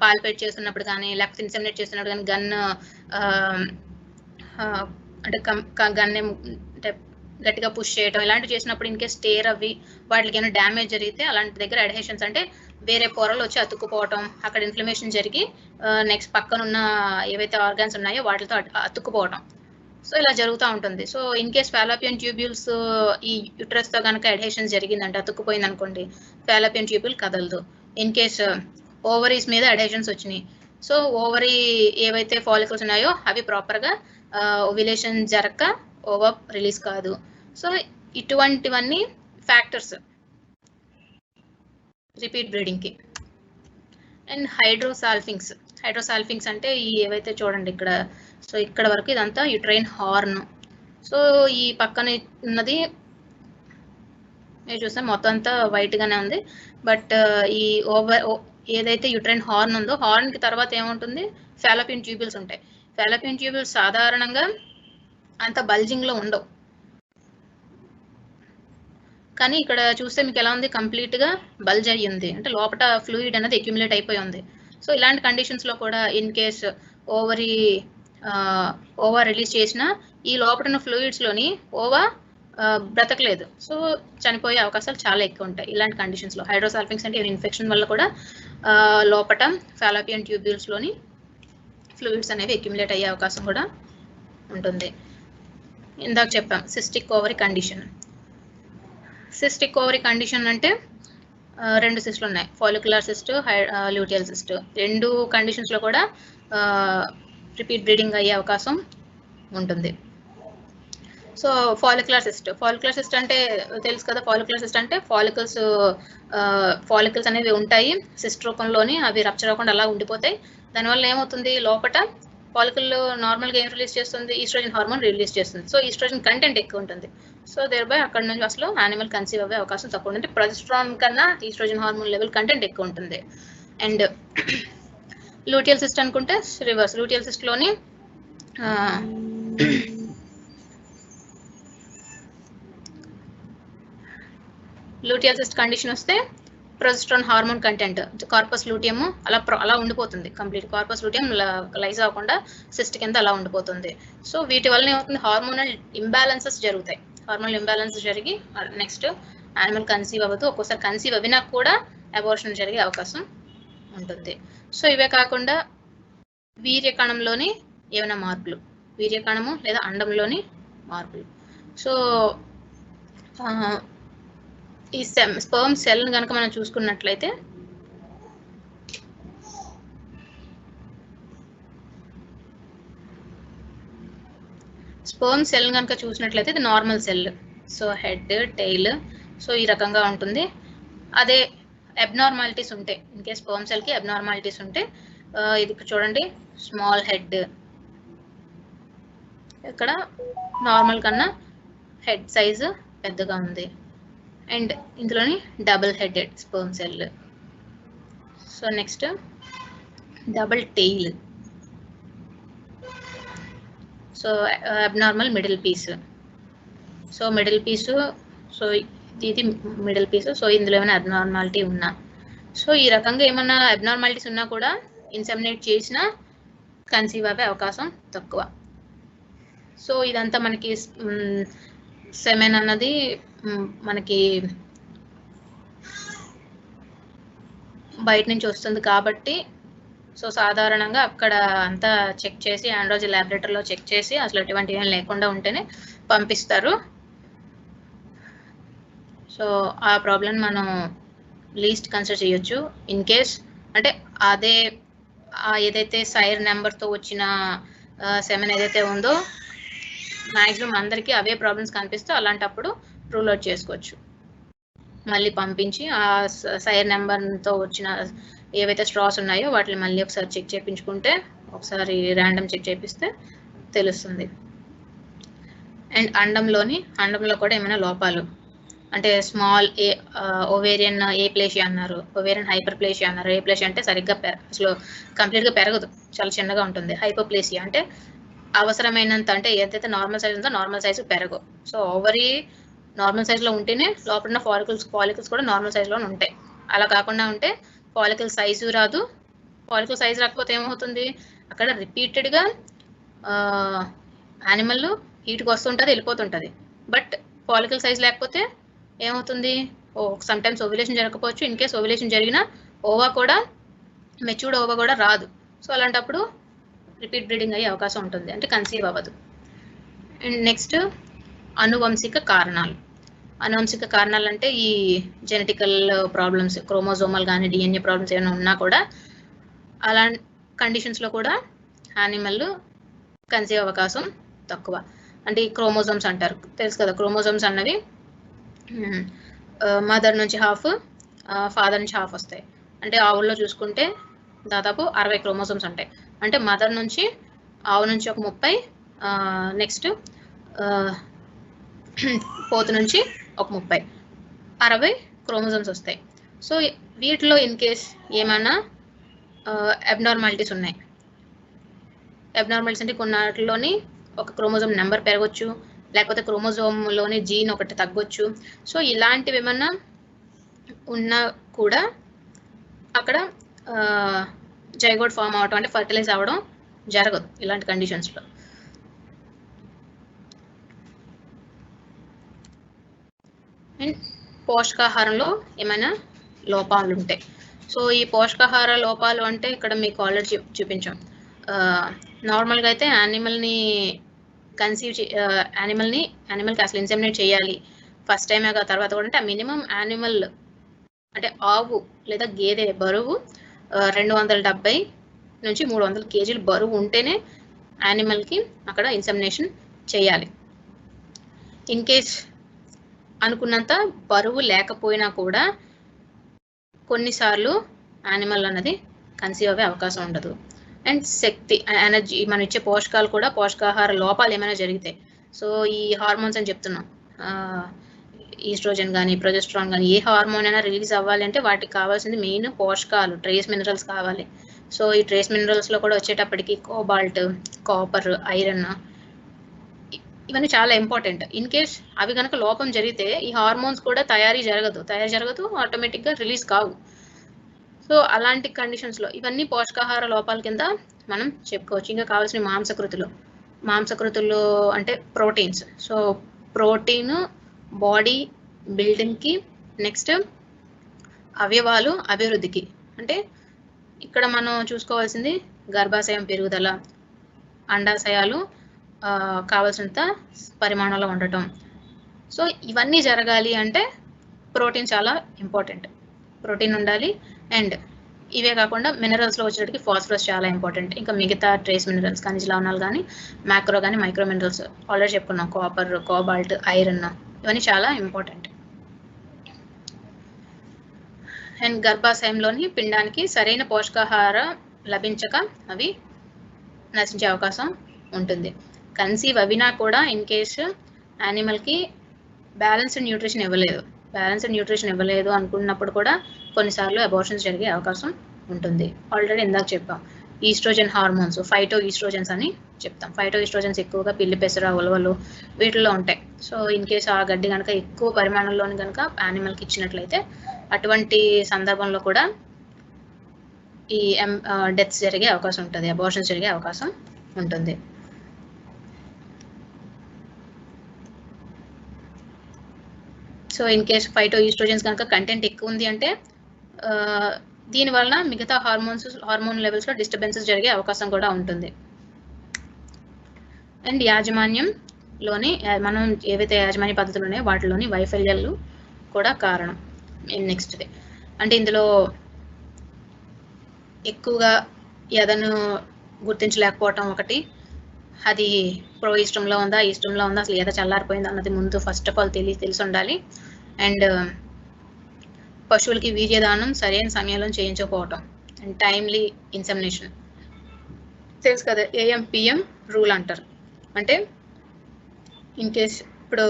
పాల్పేట్ చేస్తున్నప్పుడు కానీ లేకపోతే ఇన్సెమినేట్ చేస్తున్నప్పుడు కానీ గన్ అంటే గన్ అంటే గట్టిగా పుష్ చేయడం ఇలాంటివి చేసినప్పుడు ఇన్ కేస్ స్టేర్ అవి వాటికి ఏమైనా డ్యామేజ్ జరిగితే అలాంటి దగ్గర అడ్హెషన్స్ అంటే వేరే పొరలు వచ్చి అతుక్కుపోవటం, అక్కడ ఇన్ఫ్లమేషన్ జరిగి నెక్స్ట్ పక్కన ఉన్న ఏవైతే ఆర్గాన్స్ ఉన్నాయో వాటితో అతుక్కుపోవటం, సో ఇలా జరుగుతూ ఉంటుంది. So in case Fallopian tubules ఈ యుట్రస్తో కనుక అడ్హెషన్స్ జరిగిందంటే అతుక్కుపోయింది అనుకోండి, ఫాలోపియన్ ట్యూబ్యూల్ కదలదు. ఇన్ కేస్ ఓవరీస్ మీద అడ్హెషన్స్ వచ్చినాయి, సో ఓవరీ ఏవైతే ఫాలికల్స్ ఉన్నాయో అవి ప్రాపర్గా ఓవ్యులేషన్ జరగక ఓవర్ రిలీజ్ కాదు. సో ఇటువంటివన్నీ ఫ్యాక్టర్స్ రిపీట్ బ్రీడింగ్కి. అండ్ హైడ్రోసాల్ఫింగ్స్ అంటే ఈ ఏవైతే చూడండి ఇక్కడ, సో ఇక్కడ వరకు ఇదంతా యుట్రైన్ హార్న్. సో ఈ పక్కన ఉన్నది మీరు చూస్తే మొత్తం అంతా వైట్గానే ఉంది, బట్ ఈ ఏదైతే యుట్రైన్ హార్న్ ఉందో హార్న్కి తర్వాత ఏముంటుంది, ఫాలోపియన్ ట్యూబ్యూల్స్ ఉంటాయి. ఫాలోపియన్ ట్యూబ్యూల్స్ సాధారణంగా అంత బల్జింగ్లో ఉండవు, కానీ ఇక్కడ చూస్తే మీకు ఎలా ఉంది, కంప్లీట్గా బల్జ్ అయ్యి ఉంది, అంటే లోపల ఫ్లూయిడ్ అనేది అక్యుములేట్ అయిపోయి ఉంది. సో ఇలాంటి కండిషన్స్లో కూడా ఇన్ కేస్ ఓవర్ రిలీజ్ చేసిన ఈ లోపల ఉన్న ఫ్లూయిడ్స్లోని బ్రతకలేదు, సో చనిపోయే అవకాశాలు చాలా ఎక్కువ ఉంటాయి ఇలాంటి కండిషన్స్లో. హైడ్రోసాల్ఫింగ్స్ అంటే ఇన్ఫెక్షన్ వల్ల కూడా లోపల ఫాలోపియన్ ట్యూబ్యూల్స్లోని ఫ్లూయిడ్స్ అనేవి అక్యుములేట్ అయ్యే అవకాశం కూడా ఉంటుంది. ఇందాక చెప్పాం cystic ovary condition. Cystic ovary condition అంటే రెండు సిస్ట్లు ఉన్నాయి, ఫాలిక్యులర్ సిస్ట్, ల్యూటియల్ సిస్ట్. రెండు కండిషన్స్లో కూడా రిపీట్ బ్రీడింగ్ అయ్యే అవకాశం ఉంటుంది. సో ఫాలిక్యులర్ సిస్ట్ అంటే తెలుసు కదా, ఫాలిక్యులర్ సిస్ట్ అంటే ఫాలికల్స్ అనేవి ఉంటాయి సిస్ట్ రూపంలోని, అవి రప్చర్ అవ్వకుండా అలా ఉండిపోతాయి. దానివల్ల ఏమవుతుంది, లోపల ఫాలికల్ నార్మల్గా ఏం రిలీజ్ చేస్తుంది, ఈస్ట్రోజన్ హార్మోన్ రిలీజ్ చేస్తుంది. సో ఈస్ట్రోజన్ కంటెంట్ ఎక్కువ ఉంటుంది, సో దేర్ బై అక్కడ నుంచి అసలు యానిమల్ కన్సీవ్ అవ్వే అవకాశం తక్కువ ఉంటుంది. ప్రొజెస్ట్రాన్ కన్నా ఈస్ట్రోజన్ హార్మోన్ లెవెల్ కంటెంట్ ఎక్కువ ఉంటుంది. అండ్ లూటియల్ సిస్ట్ అనుకుంటే రివర్స్, లూటియల్ సిస్ట్లోని లూటియల్ సిస్ట్ కండిషన్ వస్తే progesterone hormone content corpus luteum అలా ఉండిపోతుంది, కంప్లీట్ కార్పస్ లూటియం లైజ్ అవ్వకుండా సిస్ట్ కింద అలా ఉండిపోతుంది. సో వీటి వల్ల ఏమవుతుంది, హార్మోనల్ ఇంబ్యాలెన్సెస్ జరుగుతాయి. హార్మోనల్ ఇంబ్యాలెన్స్ జరిగి నెక్స్ట్ యానిమల్ కన్సీవ్ అవ్వదు, ఒక్కోసారి కన్సీవ్ అవినా కూడా అబార్షన్ జరిగే అవకాశం ఉంటుంది. సో ఇవే కాకుండా వీర్యకణంలోని ఏమైనా మార్పులు, వీర్యకణము లేదా అండంలోని మార్పులు. సో ఈ స్పర్మ్ సెల్ కనుక మనం చూసుకున్నట్లయితే ఇది normal cell. So head, tail, so ఈ రకంగా ఉంటుంది. అదే అబ్నార్మాలిటీస్ ఉంటే, ఇన్ కేస్ స్పర్మ్ సెల్కి అబ్నార్మాలిటీస్ ఉంటే ఇది చూడండి, స్మాల్ హెడ్, ఇక్కడ నార్మల్ కన్నా హెడ్ సైజు పెద్దగా ఉంది. అండ్ ఇందులోని double headed sperm cell. So next double tail, so abnormal middle piece. So middle piece, so ఇది మిడిల్ పీసు. సో ఇందులో ఏమైనా అబ్నార్మాలిటీ ఉన్నా, సో ఈ రకంగా ఏమైనా అబ్నార్మాలిటీస్ ఉన్నా కూడా ఇన్సెమినేట్ చేసినా కన్సీవ్ అవ్వే అవకాశం తక్కువ. సో ఇదంతా మనకి సెమెన్ అన్నది మనకి బయట నుంచి వస్తుంది కాబట్టి సో సాధారణంగా అక్కడ అంతా చెక్ చేసి ఆండ్రాలజీ ల్యాబొరేటరీలో చెక్ చేసి అసలు ఎటువంటి ఏం లేకుండా ఉంటేనే పంపిస్తారు. సో ఆ ప్రాబ్లం మనం లీస్ట్ కన్సిడర్ చేయొచ్చు. ఇన్ కేస్ అంటే అదే ఏదైతే సైర్ నెంబర్తో వచ్చిన సెమెన్ ఏదైతే ఉందో మ్యాక్సిమం అందరికీ అవే ప్రాబ్లమ్స్ కనిపిస్తే అలాంటప్పుడు రూల్ అవుట్ చేసుకోవచ్చు. మళ్ళీ పంపించి ఆ సైర్ నెంబర్తో వచ్చిన ఏవైతే స్ట్రాస్ ఉన్నాయో వాటిని మళ్ళీ ఒకసారి చెక్ చేయించుకుంటే, ఒకసారి ర్యాండమ్ చెక్ చేపిస్తే తెలుస్తుంది. అండ్ అండంలో కూడా ఏమైనా లోపాలు అంటే స్మాల్ ఓవేరియన్ ఏప్లేషియా అన్నారు, ఓవేరియన్ హైపర్ప్లేషియా అన్నారు. ఏప్లేషియా అంటే సరిగ్గా అసలు కంప్లీట్గా పెరగదు, చాలా చిన్నగా ఉంటుంది. హైపోప్లేషియా అంటే అవసరమైనంత అంటే ఏదైతే నార్మల్ సైజ్ ఉందో నార్మల్ సైజు పెరగవు. సో ఓవరీ నార్మల్ సైజులో ఉంటేనే లోపల ఉన్న ఫాలికల్స్ కూడా నార్మల్ సైజులో ఉంటాయి. అలా కాకుండా ఉంటే ఫాలికల్ సైజు రాదు. ఫాలికల్ సైజు రాకపోతే ఏమవుతుంది, అక్కడ రిపీటెడ్గా యానిమల్ హీట్కి వస్తుంటుంది, వెళ్ళిపోతుంటుంది. బట్ ఫాలికల్ సైజ్ లేకపోతే ఏమవుతుంది, సమ్ టైమ్స్ ఓవ్యులేషన్ జరగకపోవచ్చు. ఇన్ కేస్ ఓవ్యులేషన్ జరిగినా ఓవా కూడా మెచ్యూర్డ్ ఓవా కూడా రాదు. సో అలాంటప్పుడు రిపీట్ బ్రీడింగ్ అయ్యే అవకాశం ఉంటుంది, అంటే కన్సీవ్ అవ్వదు. అండ్ నెక్స్ట్ అనువంశిక కారణాలు. అనువంశిక కారణాలు అంటే ఈ జెనెటికల్ ప్రాబ్లమ్స్, క్రోమోజోమల్ కానీ డిఎన్ఏ ప్రాబ్లమ్స్ ఏమైనా ఉన్నా కూడా అలా కండిషన్స్లో కూడా యానిమల్ కన్సీవ్ అవకాశం తక్కువ. అంటే ఈ క్రోమోజోమ్స్ అంటారు, తెలుసు కదా. క్రోమోజోమ్స్ అన్నవి మదర్ నుంచి హాఫ్, ఫాదర్ నుంచి హాఫ్ వస్తాయి. అంటే ఆవుల్లో చూసుకుంటే దాదాపు 60 క్రోమోజోమ్స్ ఉంటాయి. అంటే మదర్ నుంచి ఆవు నుంచి ఒక 30, నెక్స్ట్ పోతు నుంచి ఒక 30, 60 క్రోమోజోమ్స్ వస్తాయి. సో వీటిలో ఇన్ కేస్ ఏమైనా అబ్నార్మాలిటీస్ ఉన్నాయి. అబ్నార్మాలిటీస్ అంటే కొన్నిటిలోని ఒక క్రోమోజోమ్ నెంబర్ పెరగవచ్చు, లేకపోతే క్రోమోజోమ్లోని జీన్ ఒకటి తగ్గొచ్చు. సో ఇలాంటివి ఏమన్నా ఉన్నా కూడా అక్కడ జైగోట్ ఫామ్ అవడం అంటే ఫర్టిలైజ్ అవ్వడం జరగదు ఇలాంటి కండిషన్స్లో. అండ్ పోషకాహారంలో ఏమైనా లోపాలు ఉంటాయి. సో ఈ పోషకాహార లోపాలు అంటే ఇక్కడ మీకు ఆల్రెడీ చూపించాం. నార్మల్గా అయితే యానిమల్కి అసలు ఇన్సెమినేట్ చేయాలి ఫస్ట్ టైమే, తర్వాత కూడా అంటే మినిమం యానిమల్ అంటే ఆవు లేదా గేదె బరువు 270 నుంచి 300 కేజీలు బరువు ఉంటేనే యానిమల్కి అక్కడ ఇన్సెమినేషన్ చేయాలి. ఇన్ కేస్ అనుకున్నంత బరువు లేకపోయినా కూడా కొన్నిసార్లు యానిమల్ అన్నది కన్సీవ్ అయ్యే అవకాశం ఉండదు. అండ్ శక్తి, ఎనర్జీ, మనం ఇచ్చే పోషకాలు కూడా పోషకాహార లోపాలు ఏమైనా జరిగితే, సో ఈ హార్మోన్స్ అని చెప్తున్నాం, ఈస్ట్రోజన్ కానీ ప్రొజెస్ట్రాన్ కానీ ఏ హార్మోన్ అయినా రిలీజ్ అవ్వాలి అంటే వాటికి కావాల్సింది మెయిన్ పోషకాలు, ట్రేస్ మినరల్స్ కావాలి. సో ఈ ట్రేస్ మినరల్స్లో కూడా వచ్చేటప్పటికి కోబాల్ట్, కాపర్, ఐరన్ ఇవన్నీ చాలా ఇంపార్టెంట్. ఇన్ కేస్ అవి కనుక లోపం జరిగితే ఈ హార్మోన్స్ కూడా తయారీ జరగదు, ఆటోమేటిక్గా రిలీజ్ కావు. సో అలాంటి కండిషన్స్లో ఇవన్నీ పోషకాహార లోపాల కింద మనం చెప్పుకోవచ్చు. ఇంకా కావాల్సిన మాంసకృతుల్లో అంటే ప్రోటీన్స్. సో ప్రోటీన్ బాడీ బిల్డింగ్కి, నెక్స్ట్ అవయవాలు అభివృద్ధికి. అంటే ఇక్కడ మనం చూసుకోవాల్సింది గర్భాశయం పెరుగుదల, అండాశయాలు కావాల్సినంత పరిమాణంలో ఉండటం. సో ఇవన్నీ జరగాలి అంటే ప్రోటీన్ చాలా ఇంపార్టెంట్, ప్రోటీన్ ఉండాలి. అండ్ ఇవే కాకుండా మినరల్స్లో వచ్చేటికి ఫాస్ఫరస్ చాలా ఇంపార్టెంట్. ఇంకా మిగతా ట్రేస్ మినరల్స్, ఖనిజ లవణాలు కానీ, మ్యాక్రో కానీ, మైక్రో మినరల్స్ ఆల్రెడీ చెప్పుకున్నాం, కాపర్, కోబాల్ట్, ఐరన్ ఇవన్నీ చాలా ఇంపార్టెంట్. అండ్ గర్భాశయంలోని పిండానికి సరైన పోషకాహారం లభించక అవి నశించే అవకాశం ఉంటుంది. కన్సీవ్ అవినా కూడా ఇన్ కేసు యానిమల్కి బ్యాలెన్స్డ్ న్యూట్రిషన్ ఇవ్వలేదు అనుకున్నప్పుడు కూడా కొన్నిసార్లు అబార్షన్స్ జరిగే అవకాశం ఉంటుంది. ఆల్రెడీ ఇందాక చెప్పాం, ఈస్ట్రోజన్ హార్మోన్స్, ఫైటో ఈస్ట్రోజన్స్ అని చెప్తాం. ఫైటో ఈస్ట్రోజన్స్ ఎక్కువగా పిల్లి పెసర, ఉలవలు వీటిల్లో ఉంటాయి. సో ఇన్ కేసు ఆ గడ్డి కనుక ఎక్కువ పరిమాణంలోని కనుక యానిమల్కి ఇచ్చినట్లయితే అటువంటి సందర్భంలో కూడా ఈ డెత్స్ జరిగే అవకాశం ఉంటుంది, అబార్షన్స్ జరిగే అవకాశం ఉంటుంది. So in case phyto oestrogens కనుక కంటెంట్ ఎక్కువ ఉంది అంటే దీనివలన మిగతా హార్మోన్ లెవెల్స్లో డిస్టర్బెన్సెస్ జరిగే అవకాశం కూడా ఉంటుంది. అండ్ యాజమాన్యంలోని మనం ఏవైతే యాజమాన్య పద్ధతులు ఉన్నాయో వాటిలోని వైఫల్యాలు కూడా కారణం. నెక్స్ట్ది అంటే ఇందులో ఎక్కువగా ఎదను గుర్తించలేకపోవటం ఒకటి, అది ఈస్ట్రంలో ఉందా ఈస్ట్రంలో ఉందా అసలు ఎద చల్లారిపోయిందా అన్నది ముందు ఫస్ట్ ఆఫ్ ఆల్ తెలిసి ఉండాలి. అండ్ పశువులకి వీర్యదానం సరైన సమయంలో చేయించకపోవటం అండ్ టైమ్లీ ఇన్సెమినేషన్. తెలుసు కదా AM PM రూల్ అంటారు. అంటే ఇన్ కేస్ ఇప్పుడు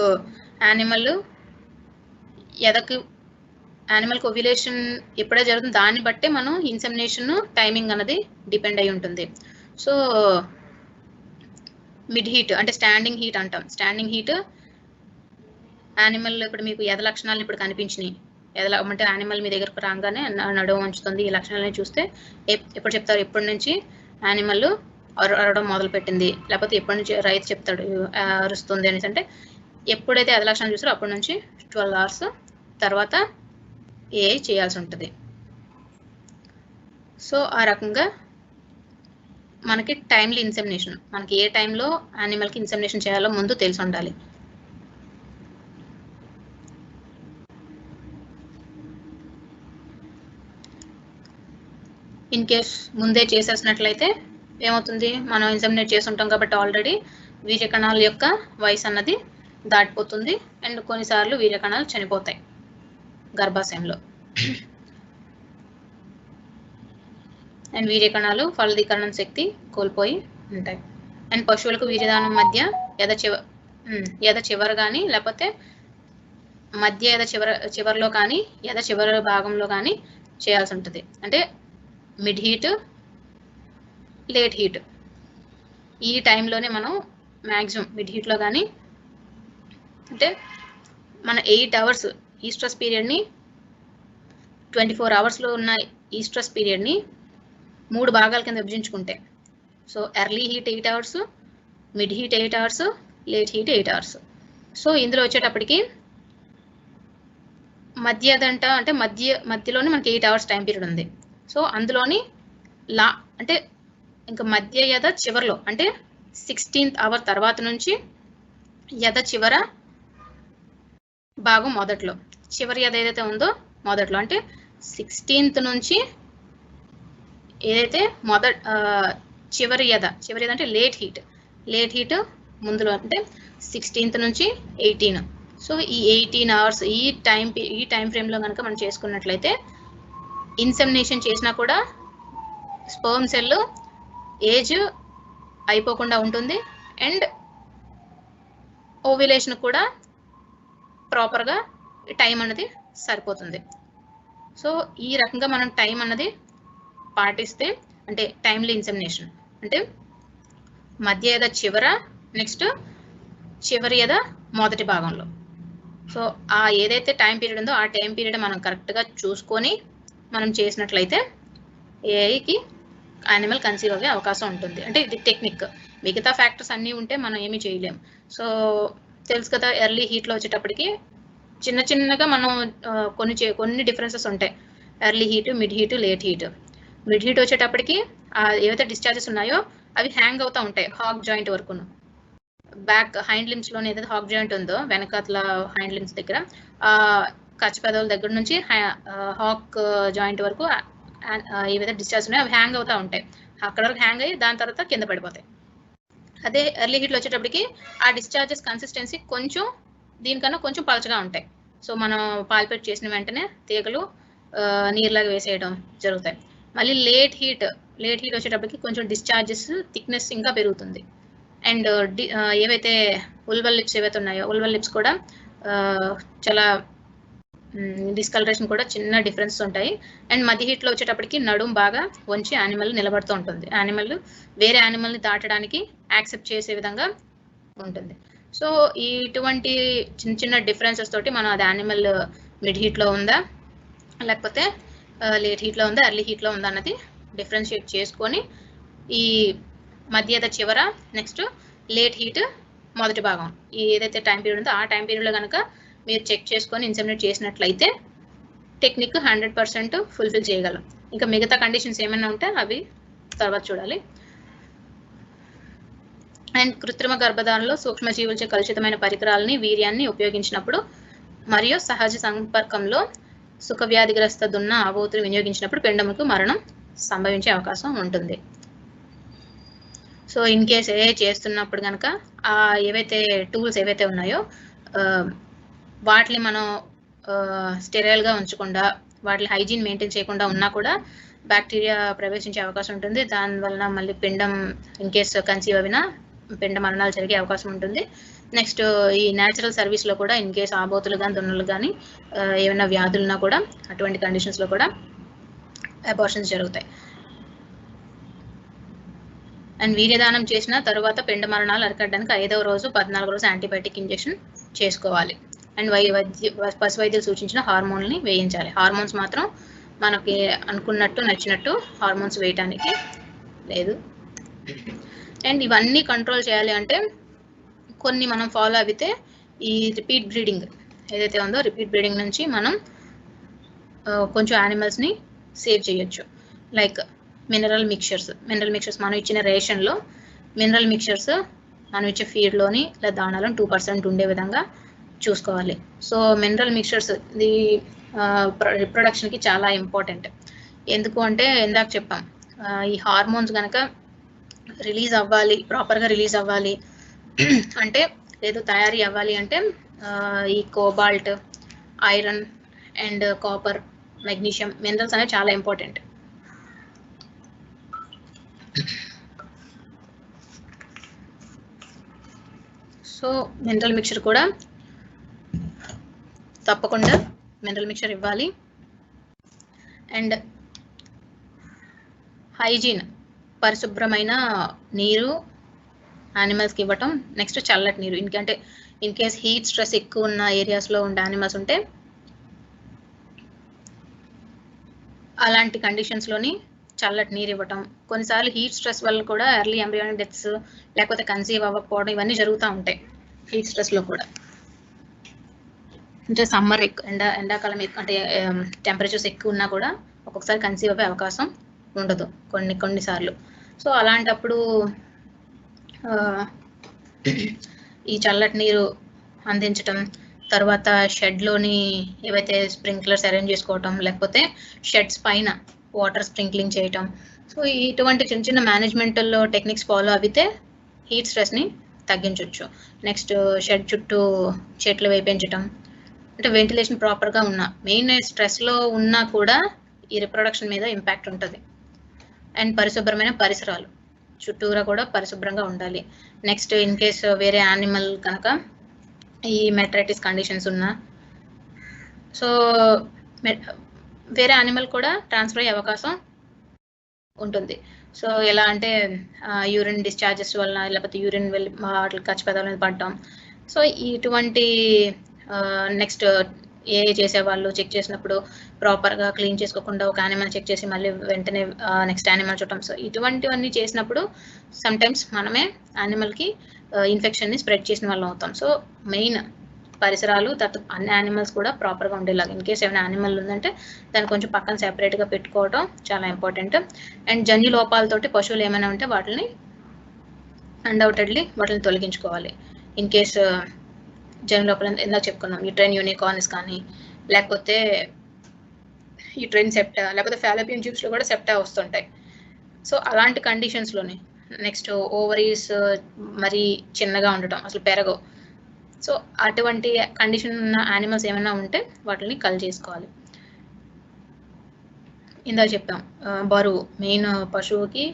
యానిమల్కి ఓవ్యులేషన్ ఎప్పుడే జరుగుతుంది దాన్ని బట్టే మనం ఇన్సెమినేషన్ టైమింగ్ అన్నది డిపెండ్ అయి ఉంటుంది. సో మిడ్ హీట్ అంటే స్టాండింగ్ హీట్ అంటాం. స్టాండింగ్ హీట్ యానిమల్ ఇప్పుడు మీకు ఎద లక్షణాలు ఇప్పుడు కనిపించినాయి, అంటే యానిమల్ మీ దగ్గరకు రాగానే నడుము ఉంచుతుంది, ఈ లక్షణాలని చూస్తే ఎప్పుడు చెప్తారు, ఎప్పటి నుంచి యానిమల్ అరవడం మొదలు పెట్టింది, లేకపోతే ఎప్పటి నుంచి రైతు చెప్తాడు అరుస్తుంది అనేసి. అంటే ఎప్పుడైతే ఎద లక్షణాలు చూస్తారో అప్పటి నుంచి 12 hours తర్వాత చేయాల్సి ఉంటుంది. సో ఆ రకంగా మనకి టైమ్లీ ఇన్సెమినేషన్, మనకి ఏ టైంలో యానిమల్కి ఇన్సెమినేషన్ చేయాలో ముందు తెలిసి ఉండాలి. ఇన్ కేస్ ముందే చేసేసినట్లయితే ఏమవుతుంది, మనం ఇన్సెమినేట్ చేస్తుంటాం కాబట్టి ఆల్రెడీ వీర్యకణాల యొక్క వయసు అన్నది దాటిపోతుంది అండ్ కొన్నిసార్లు వీర్యకణాలు చనిపోతాయి గర్భాశయంలో. అండ్ వీర్యకణాలు ఫలదీకరణ శక్తి కోల్పోయి ఉంటాయి. అండ్ పశువులకు వీర్యదానం మధ్య ఎద చివర కానీ లేకపోతే మధ్య ఎద చివరిలో కానీ ఎద చివరి భాగంలో కానీ చేయాల్సి ఉంటుంది. అంటే మిడ్ హీట్ లేట్ హీట్ ఈ టైంలోనే మనం మ్యాక్సిమం మిడ్ హీట్లో కానీ, అంటే మన 8 hours ఈస్ట్రస్ పీరియడ్ని 24 hours ఉన్న ఈస్ట్రస్ పీరియడ్ని 3 భాగాల కింద విభజించుకుంటే, so early heat 8 hours, mid heat 8 hours, late heat 8 hours. So ఇందులో వచ్చేటప్పటికి మధ్యలోనే మనకి 8 hours టైం పీరియడ్ ఉంది. సో అందులోని అంటే ఇంకా మధ్య ఎద చివరిలో అంటే 16th hour తర్వాత నుంచి ఎద చివర భాగం మొదట్లో, చివరి ఎద ఏదైతే ఉందో మొదట్లో, అంటే 16th నుంచి ఏదైతే చివరి ఎద అంటే లేట్ హీట్ ముందులో అంటే 16th నుంచి 18. సో ఈ 18 hours ఈ టైం ఫ్రేమ్లో కనుక మనం చేసుకున్నట్లయితే ఇన్సెమినేషన్ చేసినా కూడా స్పర్మ్ సెల్ ఏజ్ అయిపోకుండా ఉంటుంది అండ్ ఓవ్యులేషన్ కూడా ప్రాపర్గా టైం అన్నది సరిపోతుంది. సో ఈ రకంగా మనం టైం అన్నది పాటిస్తే, అంటే టైమ్లీ ఇన్సెమినేషన్ అంటే మధ్య ఎద చివర, నెక్స్ట్ చివరి ఎద మొదటి భాగంలో. సో ఆ ఏదైతే టైం పీరియడ్ ఉందో ఆ టైం పీరియడ్ మనం కరెక్ట్గా చూసుకొని మనం చేసినట్లయితే ఏఐకి యానిమల్ కన్సీవ్ అయ్యే అవకాశం ఉంటుంది. అంటే ఇది టెక్నిక్, మిగతా ఫ్యాక్టర్స్ అన్నీ ఉంటే మనం ఏమీ చేయలేము. సో తెలుసు కదా, ఎర్లీ హీట్లో వచ్చేటప్పటికి చిన్నగా మనం కొన్ని డిఫరెన్సెస్ ఉంటాయి. Early heat, mid heat, late heat. Mid heat వచ్చేటప్పటికి ఏవైతే డిశ్చార్జెస్ ఉన్నాయో అవి హ్యాంగ్ అవుతూ ఉంటాయి హాక్ జాయింట్ వరకును. బ్యాక్ హైండ్ లిమ్స్లోనే ఏదైతే హాక్ జాయింట్ ఉందో వెనకాతల హైండ్ లిమ్స్ దగ్గర కచ్చ పెదవుల దగ్గర నుంచి హాక్ జాయింట్ వరకు ఏవైతే డిశ్చార్జ్ ఉన్నాయో అవి హ్యాంగ్ అవుతూ ఉంటాయి. అక్కడ వరకు హ్యాంగ్ అయ్యి దాని తర్వాత కింద పడిపోతాయి. అదే ఎర్లీ హీట్లో వచ్చేటప్పటికి ఆ డిశ్చార్జెస్ కన్సిస్టెన్సీ కొంచెం దీనికన్నా కొంచెం పలచగా ఉంటాయి. సో మనం పాల్పేట్ చేసిన వెంటనే తీగలు నీరులాగా వేసేయడం జరుగుతాయి. మళ్ళీ లేట్ హీట్ వచ్చేటప్పటికి కొంచెం డిశ్చార్జెస్ థిక్నెస్ ఇంకా పెరుగుతుంది. అండ్ ఏవైతే ఉల్వల్ లిప్స్ ఏవైతే ఉన్నాయో ఉల్వల్ లిప్స్ కూడా చాలా డిస్కలరేషన్ కూడా చిన్న డిఫరెన్స్ ఉంటాయి. అండ్ మధ్య హీట్లో వచ్చేటప్పటికి నడుము బాగా వంచి యానిమల్ నిలబడుతూ ఉంటుంది. యానిమల్ వేరే యానిమల్ని దాటడానికి యాక్సెప్ట్ చేసే విధంగా ఉంటుంది. సో ఇటువంటి చిన్న డిఫరెన్సెస్ తోటి మనం అది యానిమల్ మిడ్ హీట్లో ఉందా లేకపోతే లేట్ హీట్లో ఉందా ఎర్లీ హీట్లో ఉందా అన్నది డిఫరెన్షియేట్ చేసుకొని ఈ మధ్య చివర నెక్స్ట్ లేట్ హీట్ మొదటి భాగం ఏదైతే టైం పీరియడ్ ఉందో ఆ టైం పీరియడ్లో కనుక మీరు చెక్ చేసుకొని ఇన్సెమినేట్ చేసినట్లయితే టెక్నిక్ 100% ఫుల్ఫిల్ చేయగలం. ఇంకా మిగతా కండిషన్స్ ఏమైనా ఉంటే అవి తర్వాత చూడాలి. అండ్ కృత్రిమ గర్భధారణలో సూక్ష్మజీవులచే కలుషితమైన పరికరాలని వీర్యాన్ని ఉపయోగించినప్పుడు మరియు సహజ సంపర్కంలో సుఖ వ్యాధిగ్రస్త దున్న ఆబోతులు వినియోగించినప్పుడు పిండముకు మరణం సంభవించే అవకాశం ఉంటుంది. సో ఇన్ కేస్ చేస్తున్నప్పుడు కనుక ఏవైతే టూల్స్ ఏవైతే ఉన్నాయో వాటిని మనం స్టెరైల్గా ఉంచకుండా వాటిని హైజీన్ మెయింటైన్ చేయకుండా ఉన్నా కూడా బ్యాక్టీరియా ప్రవేశించే అవకాశం ఉంటుంది. దానివలన మళ్ళీ పిండం ఇన్ కేస్ కన్సీవ్ అయినా పిండ మరణాలు జరిగే అవకాశం ఉంటుంది. నెక్స్ట్ ఈ న్యాచురల్ సర్వీస్లో కూడా ఇన్ కేస్ ఆబోతులు కానీ దున్నలు కానీ ఏమైనా వ్యాధులున్నా కూడా అటువంటి కండిషన్స్లో కూడా అబార్షన్స్ జరుగుతాయి. అండ్ వీర్యదానం చేసిన తర్వాత పిండ మరణాలు అరికట్టడానికి 5వ రోజు 14వ రోజు యాంటీబయాటిక్ ఇంజెక్షన్ చేసుకోవాలి. అండ్ పశు వైద్యులు సూచించిన హార్మోన్ని వేయించాలి. హార్మోన్స్ మాత్రం మనకి అనుకున్నట్టు నచ్చినట్టు హార్మోన్స్ వేయటానికి లేదు. అండ్ ఇవన్నీ కంట్రోల్ చేయాలి అంటే కొన్ని మనం ఫాలో అయితే ఈ రిపీట్ బ్రీడింగ్ ఏదైతే ఉందో రిపీట్ బ్రీడింగ్ నుంచి మనం కొంచెం యానిమల్స్ని సేవ్ చేయొచ్చు. లైక్ మినరల్ మిక్చర్స్ మనం ఇచ్చిన రేషన్లో మినరల్ మిక్చర్స్ మనం ఇచ్చే ఫీడ్లోని లేదా దానాలను 2% ఉండే విధంగా చూసుకోవాలి. సో మినరల్ మిక్చర్స్ ఇది రిప్రొడక్షన్కి చాలా ఇంపార్టెంట్. ఎందుకు అంటే ఇందాక చెప్పాం ఈ హార్మోన్స్ కనుక రిలీజ్ అవ్వాలి, ప్రాపర్గా రిలీజ్ అవ్వాలి అంటే లేదు తయారీ అవ్వాలి అంటే ఈ cobalt, iron and copper, magnesium minerals అనేవి చాలా ఇంపార్టెంట్. సో మినరల్ మిక్చర్ కూడా తప్పకుండా మినరల్ మిక్చర్ ఇవ్వాలి. అండ్ హైజీన్ పరిశుభ్రమైన నీరు యానిమల్స్కి ఇవ్వటం. నెక్స్ట్ చల్లటి నీరు ఇన్ కేస్ హీట్ స్ట్రెస్ ఎక్కువ ఉన్న ఏరియాస్లో ఉండే యానిమల్స్ ఉంటే అలాంటి కండిషన్స్లోని చల్లటి నీరు ఇవ్వటం. కొన్నిసార్లు హీట్ స్ట్రెస్ వల్ల కూడా ఎర్లీ ఎంబ్రియానిక్ డెత్స్ లేకపోతే కన్సీవ్ అవ్వకపోవడం ఇవన్నీ జరుగుతూ ఉంటాయి హీట్ స్ట్రెస్లో కూడా. అంటే సమ్మర్ ఎండాకాలం అంటే టెంపరేచర్స్ ఎక్కువ ఉన్నా కూడా ఒక్కొక్కసారి కన్సీవ్ అయ్యే అవకాశం ఉండదు కొన్నిసార్లు. సో అలాంటప్పుడు ఈ చల్లటి నీరు అందించటం, తర్వాత షెడ్లోని ఏవైతే స్ప్రింక్లర్స్ అరేంజ్ చేసుకోవటం, లేకపోతే షెడ్స్ పైన వాటర్ స్ప్రింక్లింగ్ చేయటం. సో ఇటువంటి చిన్న చిన్న మేనేజ్మెంటల్ టెక్నిక్స్ ఫాలో అయితే హీట్ స్ట్రెస్ని తగ్గించవచ్చు. నెక్స్ట్ షెడ్ చుట్టూ చెట్లు వేపించటం, అంటే వెంటిలేషన్ ప్రాపర్గా ఉన్నా మెయిన్ స్ట్రెస్లో ఉన్నా కూడా ఈ రిప్రొడక్షన్ మీద ఇంపాక్ట్ ఉంటుంది. అండ్ పరిశుభ్రమైన పరిసరాలు చుట్టూరా కూడా పరిశుభ్రంగా ఉండాలి. నెక్స్ట్ ఇన్ కేస్ వేరే యానిమల్ కనుక ఈ మెట్రైటిస్ కండిషన్స్ ఉన్నా సో వేరే యానిమల్ కూడా ట్రాన్స్ఫర్ అయ్యే అవకాశం ఉంటుంది. సో ఎలా అంటే యూరిన్ డిశ్చార్జెస్ వల్ల లేకపోతే యూరిన్ వెళ్ళి వాటి ఖర్చు పెదాల మీద పడటం. సో ఇటువంటి నెక్స్ట్ చేసేవాళ్ళు చెక్ చేసినప్పుడు ప్రాపర్గా క్లీన్ చేసుకోకుండా ఒక యానిమల్ చెక్ చేసి మళ్ళీ వెంటనే నెక్స్ట్ యానిమల్ చూడటం. సో ఇటువంటివన్నీ చేసినప్పుడు సమ్టైమ్స్ మనమే యానిమల్కి ఇన్ఫెక్షన్ని స్ప్రెడ్ చేసిన వాళ్ళం అవుతాం. సో మెయిన్ పరిసరాలు తర్వాత అన్ని యానిమల్స్ కూడా ప్రాపర్గా ఉండేలాగా ఇన్ కేస్ ఏమైనా యానిమల్ ఉందంటే దాన్ని కొంచెం పక్కన సెపరేట్గా పెట్టుకోవడం చాలా ఇంపార్టెంట్. అండ్ జన్యు లోపాలతోటి పశువులు ఏమైనా ఉంటే వాటిని అన్డౌటెడ్లీ వాటిని తొలగించుకోవాలి. ఇన్ కేస్ జన్యు లోపల ఇందాక చెప్పుకున్నాం యూట్రైన్ యూనికార్న్స్ కానీ లేకపోతే యూట్రైన్ సెప్టా లేకపోతే ఫాలోపియన్ ట్యూబ్స్లో కూడా సెప్టా వస్తుంటాయి. సో అలాంటి కండిషన్స్లోనే నెక్స్ట్ ఓవరీస్ మరీ చిన్నగా ఉండటం అసలు పెరగవు. సో అటువంటి కండిషన్ ఉన్న యానిమల్స్ ఏమైనా ఉంటే వాటిని కల్ చేసుకోవాలి. ఇందాక చెప్పాం బరువు మెయిన్ పశువుకి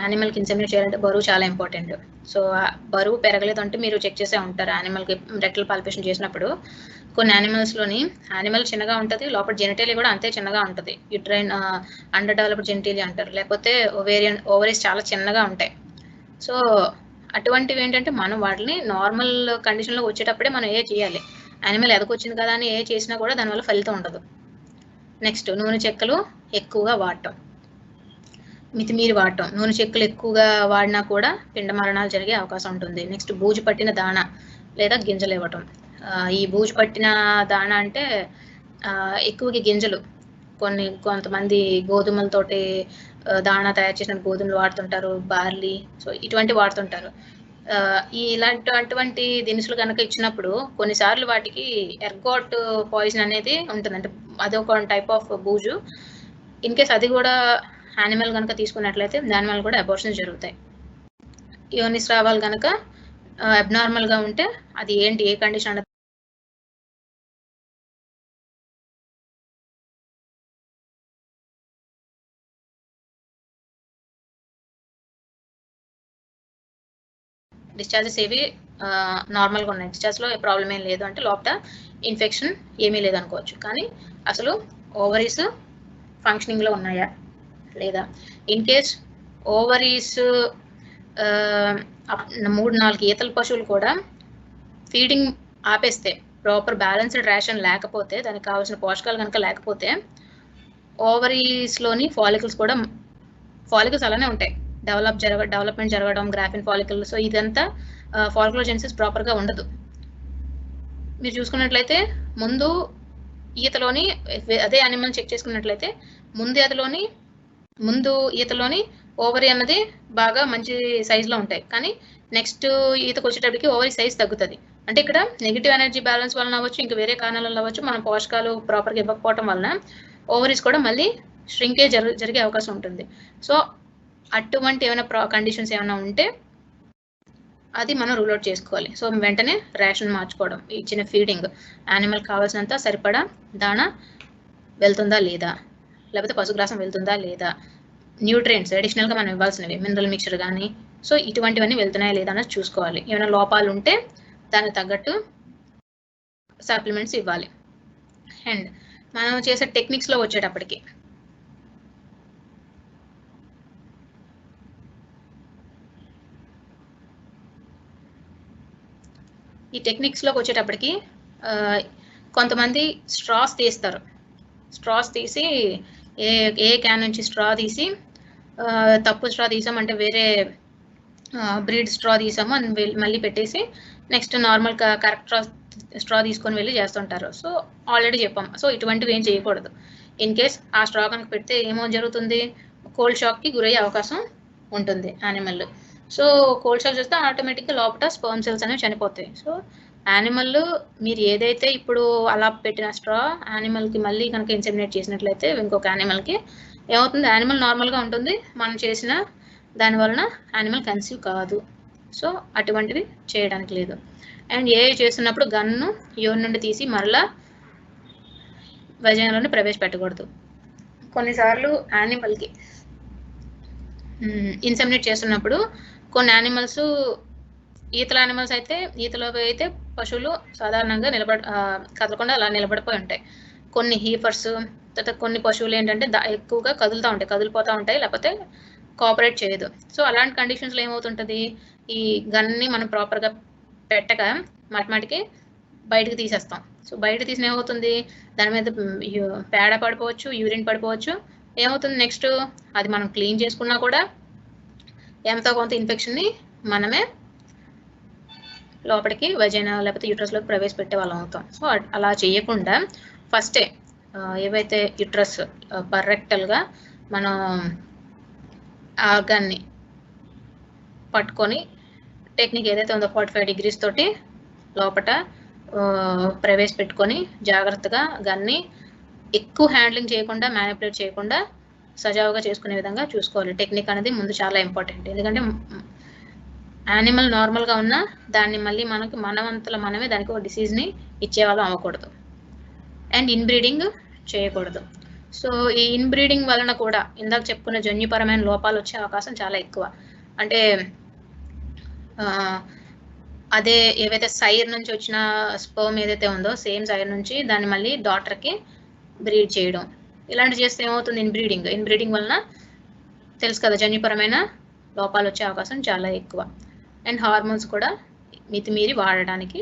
యానిమల్కి ఇన్సెమినేట్ చేయాలంటే బరువు చాలా ఇంపార్టెంట్. సో బరువు పెరగలేదు అంటే మీరు చెక్ చేసే ఉంటారు యానిమల్కి రెక్టల్ పాల్పేషన్ చేసినప్పుడు కొన్ని యానిమల్స్లోని యానిమల్ చిన్నగా ఉంటుంది, లోపల జెనిటేలియా కూడా అంతే చిన్నగా ఉంటుంది. యూట్రైన్ అండర్ డెవలప్డ్ జెనిటేలియా అంటారు, లేకపోతే ఓవరీస్ చాలా చిన్నగా ఉంటాయి. సో అటువంటివి ఏంటంటే మనం వాటిని నార్మల్ కండిషన్లో వచ్చేటప్పుడే మనం చేయాలి. యానిమల్ ఎదకొచ్చింది కదా అని చేసినా కూడా దానివల్ల ఫలితం ఉండదు. నెక్స్ట్ నూనె చెక్కలు ఎక్కువగా వాడటం, మితిమీరి వాడటం. నూనె చెక్కలు ఎక్కువగా వాడినా కూడా పిండ మరణాలు జరిగే అవకాశం ఉంటుంది. నెక్స్ట్ బూజు పట్టిన దాణా లేదా గింజలు ఇవ్వటం. ఈ బూజు పట్టిన దాణా అంటే ఎక్కువగా గింజలు కొంతమంది గోధుమలతోటి దాణా తయారు చేసిన గోధుమలు వాడుతుంటారు, బార్లీ, సో ఇటువంటి వాడుతుంటారు. అటువంటి దినుసులు కనుక ఇచ్చినప్పుడు కొన్నిసార్లు వాటికి ఎర్గాట్ పాయిజన్ అనేది ఉంటుంది. అంటే అదొక టైప్ ఆఫ్ బూజు. ఇన్ కేస్ అది కూడా యానిమల్ కనుక తీసుకున్నట్లయితే దానివల్ల కూడా అబార్షన్స్ జరుగుతాయి. యోని స్రావాలు కనుక అబ్నార్మల్గా ఉంటే అది ఏంటి, ఏ కండిషన్ అన్నది డిశ్చార్జెస్ ఏవి నార్మల్గా ఉన్నాయి, డిశ్చార్జ్లో ప్రాబ్లం ఏం లేదు అంటే లోపల ఇన్ఫెక్షన్ ఏమీ లేదనుకోవచ్చు. కానీ అసలు ఓవరీస్ ఫంక్షనింగ్లో ఉన్నాయా లేదా? ఇన్ కేస్ ఓవరీస్ 3-4 ఈతల పశువులు కూడా ఫీడింగ్ ఆపేస్తే, ప్రాపర్ బ్యాలెన్స్డ్ రేషన్ లేకపోతే, దానికి కావాల్సిన పోషకాలు కనుక లేకపోతే ఓవరీస్లోని ఫాలికల్స్ అలానే ఉంటాయి. డెవలప్మెంట్ జరగడం, గ్రాఫిన్ ఫాలికల్, సో ఇదంతా ఫాలికులోజెనిసిస్ ప్రాపర్గా ఉండదు. మీరు చూసుకున్నట్లయితే ముందు ఈతలోని అదే యానిమల్ చెక్ చేసుకున్నట్లయితే ముందు ఈతలోని ఓవరీ అన్నది బాగా మంచి సైజులో ఉంటాయి. కానీ నెక్స్ట్ ఈతకు వచ్చేటప్పటికి ఓవరీ సైజ్ తగ్గుతుంది. అంటే ఇక్కడ నెగిటివ్ ఎనర్జీ బ్యాలెన్స్ వలన అవ్వచ్చు, ఇంకా వేరే కారణాల అవ్వచ్చు, మనం పోషకాలు ప్రాపర్గా ఇవ్వకపోవటం వలన ఓవరీస్ కూడా మళ్ళీ ష్రింకేజ్ జరిగే అవకాశం ఉంటుంది. సో అటువంటి ఏమైనా కండిషన్స్ ఏమైనా ఉంటే అది మనం రూల్ అవుట్ చేసుకోవాలి. సో వెంటనే రేషన్ మార్చుకోవడం, ఇచ్చిన ఫీడింగ్ యానిమల్ కావాల్సినంత సరిపడా దాణా వెళ్తుందా లేదా, లేకపోతే పశుగ్రాసం వెళ్తుందా లేదా, న్యూట్రియంట్స్ అడిషనల్గా మనం ఇవ్వాల్సినవి మినరల్ మిక్చర్ కానీ, సో ఇటువంటివన్నీ వెళ్తున్నాయా లేదా అనేది చూసుకోవాలి. ఏమైనా లోపాలు ఉంటే దానికి తగ్గట్టు సప్లిమెంట్స్ ఇవ్వాలి. అండ్ మనం చేసే టెక్నిక్స్లో వచ్చేటప్పటికి ఈ టెక్నిక్స్లోకి వచ్చేటప్పటికి కొంతమంది స్ట్రాస్ తీస్తారు. స్ట్రాస్ తీసి ఏ క్యాన్ నుంచి స్ట్రా తీసి తప్పు స్ట్రా తీసామంటే వేరే బ్రీడ్ స్ట్రా తీసాము అని మళ్ళీ పెట్టేసి నెక్స్ట్ నార్మల్ కరెక్ట్ స్ట్రా తీసుకొని వెళ్ళి చేస్తుంటారు. సో ఆల్రెడీ చెప్పాం, సో ఇటువంటివి ఏం చేయకూడదు. ఇన్ కేస్ ఆ స్ట్రా కనుక పెడితే ఏమో జరుగుతుంది, కోల్డ్ షాక్కి గురయ్యే అవకాశం ఉంటుంది యానిమల్. సో కోల్డ్ షాక్ చేస్తే ఆటోమేటిక్గా లోపల స్పర్మ్ సెల్స్ అనేవి చనిపోతాయి. సో యానిమల్ మీరు ఏదైతే ఇప్పుడు అలా పెట్టిన స్ట్రా యానిమల్కి మళ్ళీ కనుక ఇన్సెమినేట్ చేసినట్లయితే ఇంకొక యానిమల్కి ఏమవుతుంది, యానిమల్ నార్మల్గా ఉంటుంది, మనం చేసిన దాని వలన యానిమల్ కన్సీవ్ కాదు. సో అటువంటివి చేయడానికి లేదు. అండ్ చేస్తున్నప్పుడు గన్ను యోని నుండి తీసి మరలా వజైనాలోనే ప్రవేశపెట్టకూడదు. కొన్నిసార్లు యానిమల్కి ఇన్సెమినేట్ చేస్తున్నప్పుడు కొన్ని యానిమల్స్ ఈతల యానిమల్స్ అయితే పశువులు సాధారణంగా కదలకుండా అలా నిలబడిపోయి ఉంటాయి. కొన్ని హీఫర్స్, తర్వాత కొన్ని పశువులు ఏంటంటే ఎక్కువగా కదిలిపోతూ ఉంటాయి, లేకపోతే కోఆపరేట్ చేయదు. సో అలాంటి కండిషన్స్లో ఏమవుతుంటుంది, ఈ గన్ని మనం ప్రాపర్గా పెట్టక మాటికి బయటకు తీసేస్తాం. సో బయట తీసిన ఏమవుతుంది, దాని మీద పేడ పడిపోవచ్చు, యూరిన్ పడిపోవచ్చు. ఏమవుతుంది నెక్స్ట్, అది మనం క్లీన్ చేసుకున్నా కూడా ఎంతో కొంత ఇన్ఫెక్షన్ని మనమే లోపలికి వజైనా లేకపోతే యూట్రస్లోకి ప్రవేశపెట్టే వాళ్ళం అవుతాం. సో అలా చేయకుండా ఫస్టే ఏవైతే యూట్రస్ పర్రెక్టల్గా మనం ఆర్గాన్ని పట్టుకొని టెక్నిక్ ఏదైతే ఉందో 45 degrees తోటి లోపల ప్రవేశపెట్టుకొని జాగ్రత్తగా గన్ని ఎక్కువ హ్యాండ్లింగ్ చేయకుండా, మ్యానిపులేట్ చేయకుండా సజావుగా చేసుకునే విధంగా చూసుకోవాలి. టెక్నిక్ అనేది ముందు చాలా ఇంపార్టెంట్. ఎందుకంటే యానిమల్ నార్మల్గా ఉన్నా దాన్ని మళ్ళీ మనమంతలో మనమే దానికి ఒక డిసీజ్ని ఇచ్చేవాళ్ళం అవ్వకూడదు. అండ్ ఇన్బ్రీడింగ్ చేయకూడదు. సో ఈ ఇన్బ్రీడింగ్ వలన కూడా ఇందాక చెప్పుకున్న జన్యుపరమైన లోపాలు వచ్చే అవకాశం చాలా ఎక్కువ. అంటే అదే ఏవైతే సైర్ నుంచి వచ్చిన స్పర్మ్ ఏదైతే ఉందో సేమ్ సైర్ నుంచి దాన్ని మళ్ళీ డాటర్కి బ్రీడ్ చేయడం, ఇలాంటి చేస్తే ఏమవుతుంది, ఇన్బ్రీడింగ్ వలన తెలుసు కదా జన్యుపరమైన లోపాలు వచ్చే అవకాశం చాలా ఎక్కువ. అండ్ హార్మోన్స్ కూడా మితిమీరి వాడడానికి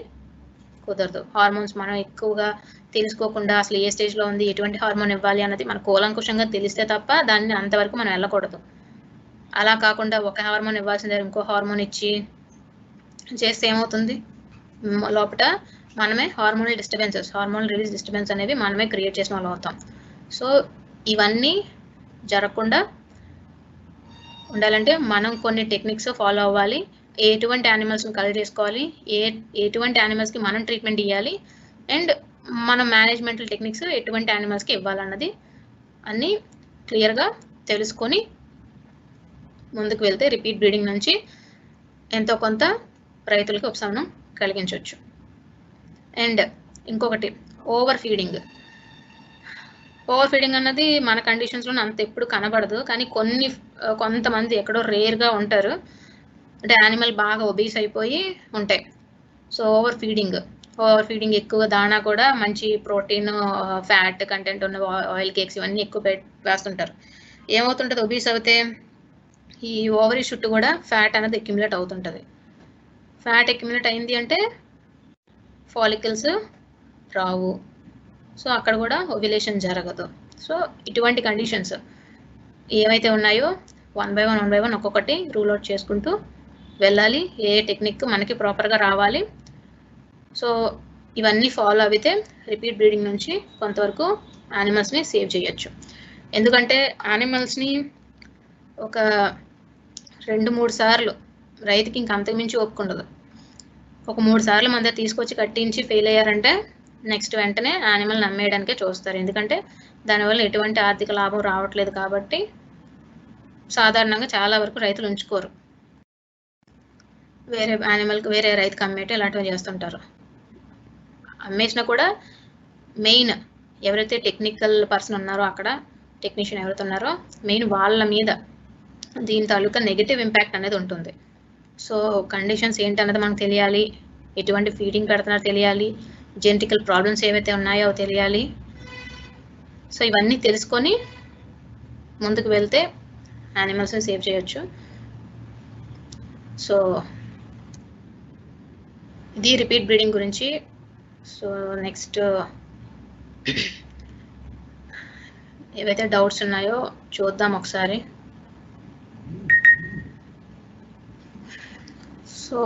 కుదరదు. హార్మోన్స్ మనం ఎక్కువగా తెలుసుకోకుండా అసలు ఏ స్టేజ్లో ఉంది, ఎటువంటి హార్మోన్ ఇవ్వాలి అన్నది మనకు కూలంకుషంగా తెలిస్తే తప్ప దాన్ని అంతవరకు మనం వెళ్ళకూడదు. అలా కాకుండా ఒక హార్మోన్ ఇవ్వాల్సిందే ఇంకో హార్మోన్ ఇచ్చి చేస్తే ఏమవుతుంది, లోపల మనమే హార్మోనల్ రిలీజ్ డిస్టర్బెన్స్ అనేవి మనమే క్రియేట్ చేసిన వాళ్ళు అవుతాం. సో ఇవన్నీ జరగకుండా ఉండాలంటే మనం కొన్ని టెక్నిక్స్ ఫాలో అవ్వాలి. ఎటువంటి యానిమల్స్ని కలెక్ట్ చేసుకోవాలి, ఎటువంటి యానిమల్స్కి మనం ట్రీట్మెంట్ ఇవ్వాలి, అండ్ మన మేనేజ్మెంటల్ టెక్నిక్స్ ఎటువంటి యానిమల్స్కి ఇవ్వాలన్నది అన్నీ క్లియర్గా తెలుసుకొని ముందుకు వెళ్తే రిపీట్ బ్రీడింగ్ నుంచి ఎంతో కొంత రైతులకు ఉపశమనం కలిగించవచ్చు. అండ్ ఇంకొకటి ఓవర్ ఫీడింగ్ అన్నది మన కండిషన్స్లో అంత ఎప్పుడు కనబడదు, కానీ కొంతమంది ఎక్కడో రేర్గా ఉంటారు, అంటే యానిమల్ బాగా ఒబీస్ అయిపోయి ఉంటాయి. సో ఓవర్ ఫీడింగ్ ఎక్కువ దాణా కూడా మంచి ప్రోటీన్ ఫ్యాట్ కంటెంట్ ఉన్న ఆయిల్ కేక్స్ ఇవన్నీ ఎక్కువ వేస్తుంటారు. ఏమవుతుంటుంది ఒబీస్ అవుతే ఈ ఓవరీ చుట్టూ కూడా ఫ్యాట్ అనేది అక్యుములేట్ అవుతుంటుంది. ఫ్యాట్ అక్యుములేట్ అయింది అంటే ఫాలికల్స్ రావు, సో అక్కడ కూడా ఓవ్యులేషన్ జరగదు. సో ఇటువంటి కండిషన్స్ ఏవైతే ఉన్నాయో వన్ బై వన్ ఒక్కొక్కటి రూల్ అవుట్ చేసుకుంటూ వెళ్ళాలి. ఏ టెక్నిక్ మనకి ప్రాపర్గా రావాలి. సో ఇవన్నీ ఫాలో అయితే రిపీట్ బ్రీడింగ్ నుంచి కొంతవరకు యానిమల్స్ని సేవ్ చేయొచ్చు. ఎందుకంటే యానిమల్స్ని ఒక 2-3 సార్లు రైతుకి ఇంక అంతకుమించి ఒప్పుకుండదు. ఒక 3 సార్లు మన దగ్గర తీసుకొచ్చి కట్టించి ఫెయిల్ అయ్యారంటే నెక్స్ట్ వెంటనే యానిమల్ అమ్మేయడానికే చూస్తారు. ఎందుకంటే దానివల్ల ఎటువంటి ఆర్థిక లాభం రావట్లేదు కాబట్టి సాధారణంగా చాలా వరకు రైతులు ఉంచుకోరు, వేరే రైతుకి అమ్మేయటం ఇలాంటివి చేస్తుంటారు. అమ్మేసినా కూడా మెయిన్ ఎవరైతే టెక్నికల్ పర్సన్ ఉన్నారో, అక్కడ టెక్నీషియన్ ఎవరైతే ఉన్నారో మెయిన్ వాళ్ళ మీద దీని తాలూకా నెగిటివ్ ఇంపాక్ట్ అనేది ఉంటుంది. సో కండిషన్స్ ఏంటన్నది మనకు తెలియాలి, ఎటువంటి ఫీడింగ్ పెడుతున్నారో తెలియాలి, జెనెటికల్ ప్రాబ్లమ్స్ ఏవైతే ఉన్నాయో అవి తెలియాలి. సో ఇవన్నీ తెలుసుకొని ముందుకు వెళ్తే యానిమల్స్ని సేవ్ చేయొచ్చు. సో ఇది రిపీట్ బ్రీడింగ్ గురించి. సో నెక్స్ట్ ఏవైతే డౌట్స్ ఉన్నాయో చూద్దాం ఒకసారి. సో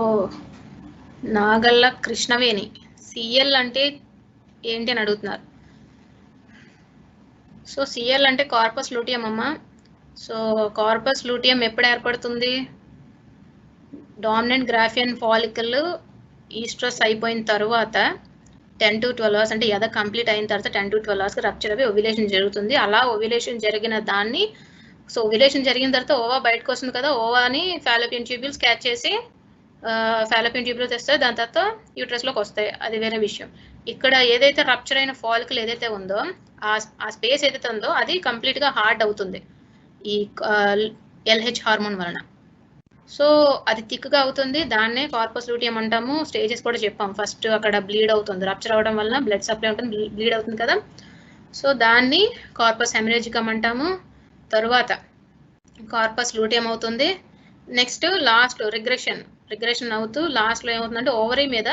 నాగల్ల కృష్ణవేణి సిఎల్ అంటే ఏంటి అని అడుగుతున్నారు. సో సిఎల్ అంటే కార్పస్ లూటియం అమ్మ. సో కార్పస్ లూటియం ఎప్పుడు ఏర్పడుతుంది? డామినెంట్ గ్రాఫియన్ ఫాలికల్ ఈస్ట్రస్ అయిపోయిన తర్వాత 10 to 12 hours, అంటే ఎద కంప్లీట్ అయిన తర్వాత 10 to 12 hours రప్చర్ అవి ఓవ్యులేషన్ జరుగుతుంది. అలా ఓవ్యులేషన్ జరిగిన దాన్ని, సో ఓవ్యులేషన్ జరిగిన తర్వాత ఓవా బయటకు వస్తుంది కదా, ఓవాని ఫాలోపియన్ ట్యూబ్యూల్స్ క్యాచ్ చేసి ఫాలోపియన్ ట్యూబ్యూల్స్ తెస్తాయి, దాని తర్వాత యూట్రస్లోకి వస్తాయి, అది వేరే విషయం. ఇక్కడ ఏదైతే రప్చర్ అయిన ఫాలికల్ ఏదైతే ఉందో ఆ స్పేస్ ఏదైతే ఉందో అది కంప్లీట్గా హార్డ్ అవుతుంది ఈ ఎల్హెచ్ హార్మోన్ వలన. సో అది థిక్గా అవుతుంది, దాన్నే కార్పస్ లూటియం అంటాము. స్టేజెస్ కూడా చెప్పాం. ఫస్ట్ అక్కడ బ్లీడ్ అవుతుంది, రప్చర్ అవడం వలన బ్లడ్ సప్లై ఉంటుంది, బ్లీడ్ అవుతుంది కదా, సో దాన్ని కార్పస్ హెమరేజికమ్ అంటాము. తరువాత కార్పస్ లూటియం అవుతుంది. నెక్స్ట్ లాస్ట్లో రిగ్రెషన్ అవుతూ లాస్ట్లో ఏమవుతుందంటే ఓవరీ మీద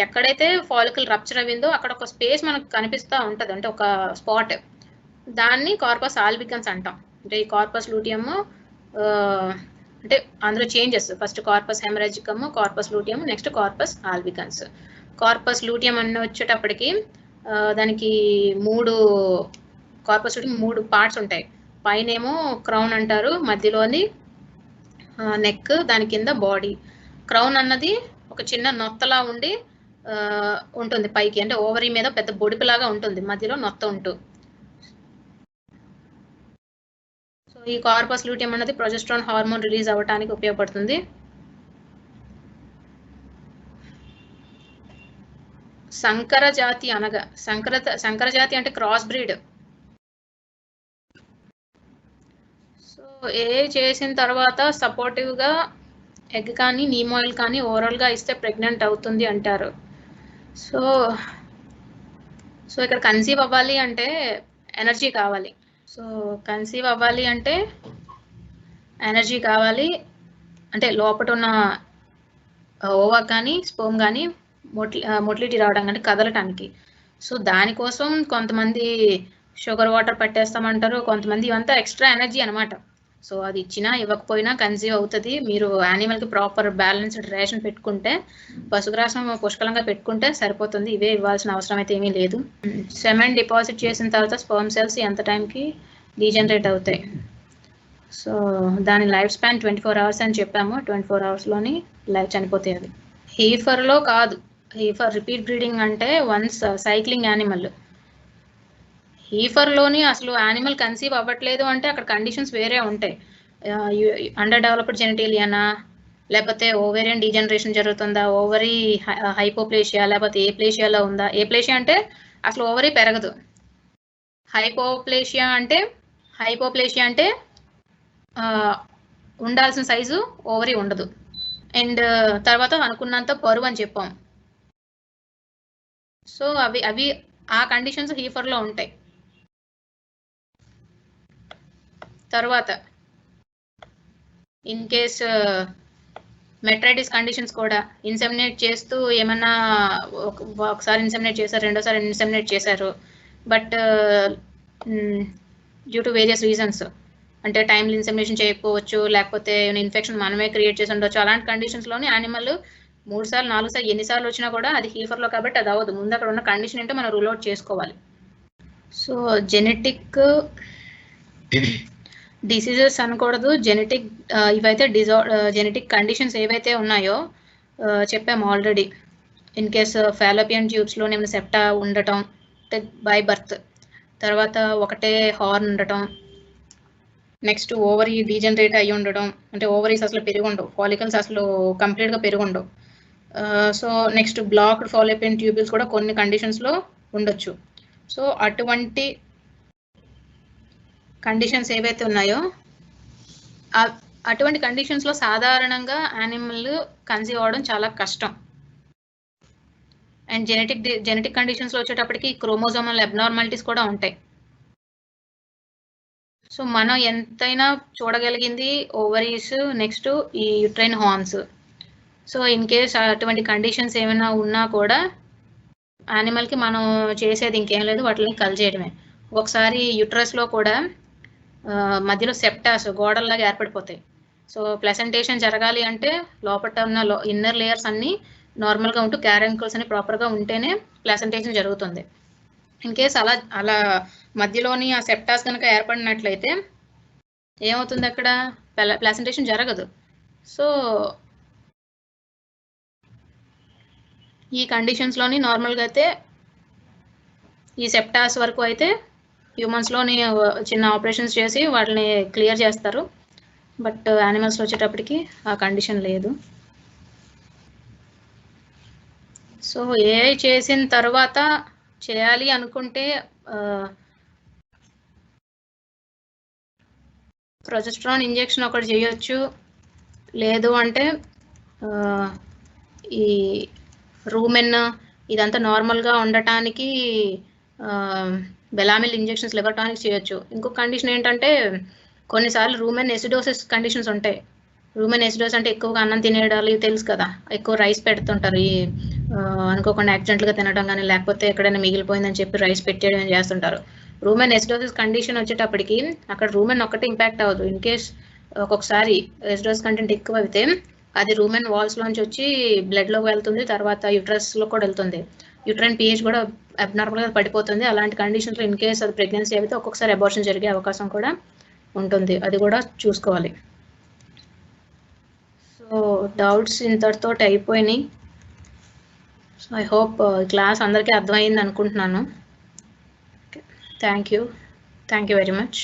ఎక్కడైతే ఫాలికల్ రప్చర్ అయిందో అక్కడ ఒక స్పేస్ మనకు కనిపిస్తూ ఉంటుంది, అంటే ఒక స్పాట్, దాన్ని కార్పస్ ఆల్బికన్స్ అంటాం. అంటే ఈ కార్పస్ లూటియమ్ అంటే అందులో changes, first corpus haemorrhagicum, corpus luteum, next corpus albicans. Corpus luteum అన్న వచ్చేటప్పటికి దానికి కార్పస్ లూటియం 3 పార్ట్స్ ఉంటాయి. పైన ఏమో క్రౌన్ అంటారు, మధ్యలోని నెక్, దాని కింద బాడీ. క్రౌన్ అన్నది ఒక చిన్న నొత్తలా ఉండి ఉంటుంది పైకి, అంటే ఓవరీ మీద పెద్ద బొడిపిలాగా ఉంటుంది, మధ్యలో నొత్త ఉంటూ. సో ఈ కార్పస్ లూటియం అన్నది ప్రొజెస్ట్రాన్ హార్మోన్ రిలీజ్ అవ్వడానికి ఉపయోగపడుతుంది. సంకర జాతి అనగా సంకర జాతి అంటే క్రాస్ బ్రీడ్. సో ఏ చేసిన తర్వాత సపోర్టివ్గా ఎగ్ కానీ నీమ్ ఆయిల్ కానీ ఓవరాల్గా ఇస్తే ప్రెగ్నెంట్ అవుతుంది అంటారు. సో ఇక్కడ కన్సీవ్ అవ్వాలి అంటే ఎనర్జీ కావాలి. సో కన్సీవ్ అవ్వాలి అంటే ఎనర్జీ కావాలి, అంటే లోపల ఉన్న ఓవా కానీ స్పోమ్ కానీ మొటిలిటీ రావడం అంటే కదలటానికి. సో దానికోసం కొంతమంది షుగర్ వాటర్ పట్టేస్తామంటారు, కొంతమంది ఇవంతా ఎక్స్ట్రా ఎనర్జీ అనమాట. సో అది ఇచ్చినా ఇవ్వకపోయినా కన్సీవ్ అవుతుంది. మీరు యానిమల్కి ప్రాపర్ బ్యాలెన్స్డ్ రేషన్ పెట్టుకుంటే, పశుగ్రాసం పుష్కలంగా పెట్టుకుంటే సరిపోతుంది. ఇవే ఇవ్వాల్సిన అవసరం అయితే ఏమీ లేదు. సెమెన్ డిపాజిట్ చేసిన తర్వాత స్పర్మ్ సెల్స్ ఎంత టైంకి డీజనరేట్ అవుతాయి. సో దాని లైఫ్ స్పాన్ 24 అవర్స్ అని చెప్పాము. 24 అవర్స్లోని చనిపోతాయి అది. హీఫర్లో కాదు. హీఫర్ రిపీట్ బ్రీడింగ్ అంటే వన్స్ సైక్లింగ్ యానిమల్. హీఫర్లోని అసలు యానిమల్ కన్సీవ్ అవ్వట్లేదు అంటే అక్కడ కండిషన్స్ వేరే ఉంటాయి. అండర్ డెవలప్డ్ జెనిటేలియానా, లేకపోతే ఓవేరియన్ డీజనరేషన్ జరుగుతుందా, ఓవరీ హైపోప్లేషియా, లేకపోతే ఏప్లేషియాలో ఉందా. ఏప్లేషియా అంటే అసలు ఓవరీ పెరగదు. హైపోప్లేషియా అంటే ఉండాల్సిన సైజు ఓవరీ ఉండదు. అండ్ తర్వాత అనుకున్నంత బరువు అని చెప్పాం. సో అవి ఆ కండిషన్స్ హీఫర్లో ఉంటాయి. తర్వాత ఇన్ కేస్ మెట్రైటిస్ కండిషన్స్ కూడా ఇన్సెమినేట్ చేస్తూ ఏమన్నా ఒకసారి ఇన్సెమినేట్ చేశారు, రెండోసారి ఇన్సెమినేట్ చేశారు, but due to various reasons, అంటే టైంలో ఇన్సెమినేషన్ చేయకపోవచ్చు, లేకపోతే ఇన్ఫెక్షన్ మనమే క్రియేట్ చేసి ఉండొచ్చు. అలాంటి కండిషన్స్లోని యానిమల్ 3 సార్లు 4 సార్లు ఎన్నిసార్లు వచ్చినా కూడా అది హీఫర్లో కాబట్టి అది అవ్వదు. ముందు అక్కడ ఉన్న కండిషన్ ఏంటో మనం రూల్ అవుట్ చేసుకోవాలి. సో జెనెటిక్ డిసీజెస్ అనకూడదు, జెనెటిక్ ఇవైతే జెనెటిక్ కండిషన్స్ ఏవైతే ఉన్నాయో చెప్పాము ఆల్రెడీ. ఇన్ కేస్ ఫాలోపియన్ ట్యూబ్స్లో ఏమైనా సెప్టా ఉండటం బై బర్త్, తర్వాత ఒకటే హార్న్ ఉండటం, నెక్స్ట్ ఓవరీ డీజనరేట్ అయ్యి ఉండడం, అంటే ఓవరీస్ అసలు పెరుగుండవు, ఫాలికల్స్ అసలు కంప్లీట్గా పెరుగుండవు. So next blocked fallopian tubes కూడా కొన్ని కండిషన్స్లో ఉండొచ్చు. సో అటువంటి కండిషన్స్ ఏవైతే ఉన్నాయో అటువంటి కండిషన్స్లో సాధారణంగా యానిమల్ కన్సీవ్ అవ్వడం చాలా కష్టం. అండ్ జెనెటిక్ కండిషన్స్లో వచ్చేటప్పటికి క్రోమోజోమల్ అబ్నార్మాలిటీస్ కూడా ఉంటాయి. సో మనం ఎంతైనా చూడగలిగింది ఓవరీస్, నెక్స్ట్ ఈ uterine horns. So in case అటువంటి కండిషన్స్ ఏమైనా ఉన్నా కూడా యానిమల్కి మనం చేసేది ఇంకేం లేదు, వాటిని కల్చేయడమే. ఒకసారి యుట్రస్లో కూడా మధ్యలో సెప్టాస్ గోడల్లాగా ఏర్పడిపోతాయి. సో ప్లెసెంటేషన్ జరగాలి అంటే లోపల ఉన్న ఇన్నర్ లేయర్స్ అన్నీ నార్మల్గా ఉంటూ క్యారెంకల్స్ అన్ని ప్రాపర్గా ఉంటేనే ప్లెసెంటేషన్ జరుగుతుంది. ఇన్ కేస్ అలా మధ్యలోని ఆ సెప్టాస్ కనుక ఏర్పడినట్లయితే ఏమవుతుంది, అక్కడ ప్లెసెంటేషన్ జరగదు. సో ఈ కండిషన్స్లోని నార్మల్గా అయితే ఈ సెప్టాస్ వరకు అయితే హ్యూమన్స్లోని చిన్న ఆపరేషన్స్ చేసి వాటిని క్లియర్ చేస్తారు, బట్ యానిమల్స్లో వచ్చేటప్పటికి ఆ కండిషన్ లేదు. సో ఏఐ చేసిన తర్వాత చేయాలి అనుకుంటే ప్రొజెస్ట్రాన్ ఇంజెక్షన్ ఒకటి చేయొచ్చు, లేదు అంటే ఈ రూమెన్ ఇదంతా నార్మల్గా ఉండటానికి బెలామిల్ ఇంజెక్షన్స్ లివర్ టానిక్స్ చేయొచ్చు. ఇంకొక కండిషన్ ఏంటంటే కొన్నిసార్లు రూమెన్ ఎసిడోసిస్ కండిషన్స్ ఉంటాయి. రూమెన్ ఎసిడోస్ అంటే ఎక్కువగా అన్నం తినేడాలి, తెలుసు కదా, ఎక్కువ రైస్ పెడుతుంటారు. ఈ అనుకోకుండా యాక్సిడెంట్గా తినడం కానీ, లేకపోతే ఎక్కడైనా మిగిలిపోయిందని చెప్పి రైస్ పెట్టేయడం చేస్తుంటారు. రూమెన్ ఎసిడోసిస్ కండిషన్ వచ్చేటప్పటికి అక్కడ రూమెన్ ఒక్కటే ఇంపాక్ట్ అవ్వదు. ఇన్ కేస్ ఒక్కొక్కసారి ఎసిడోస్ కంటెంట్ ఎక్కువ అయితే అది రూమెన్ వాల్స్లోంచి వచ్చి బ్లడ్లోకి వెళ్తుంది, తర్వాత యుట్రస్లో కూడా వెళ్తుంది. యుట్రైన్ pH కూడా అబ్నార్మల్గా పడిపోతుంది. అలాంటి కండిషన్స్లో ఇన్ కేస్ అది ప్రెగ్నెన్సీ అయితే ఒక్కొక్కసారి అబార్షన్ జరిగే అవకాశం కూడా ఉంటుంది, అది కూడా చూసుకోవాలి. సో డౌట్స్ ఇంతటితో అయిపోయినాయి. సో ఐ హోప్ క్లాస్ అందరికీ అర్థమైంది అనుకుంటున్నాను. Thank you very much.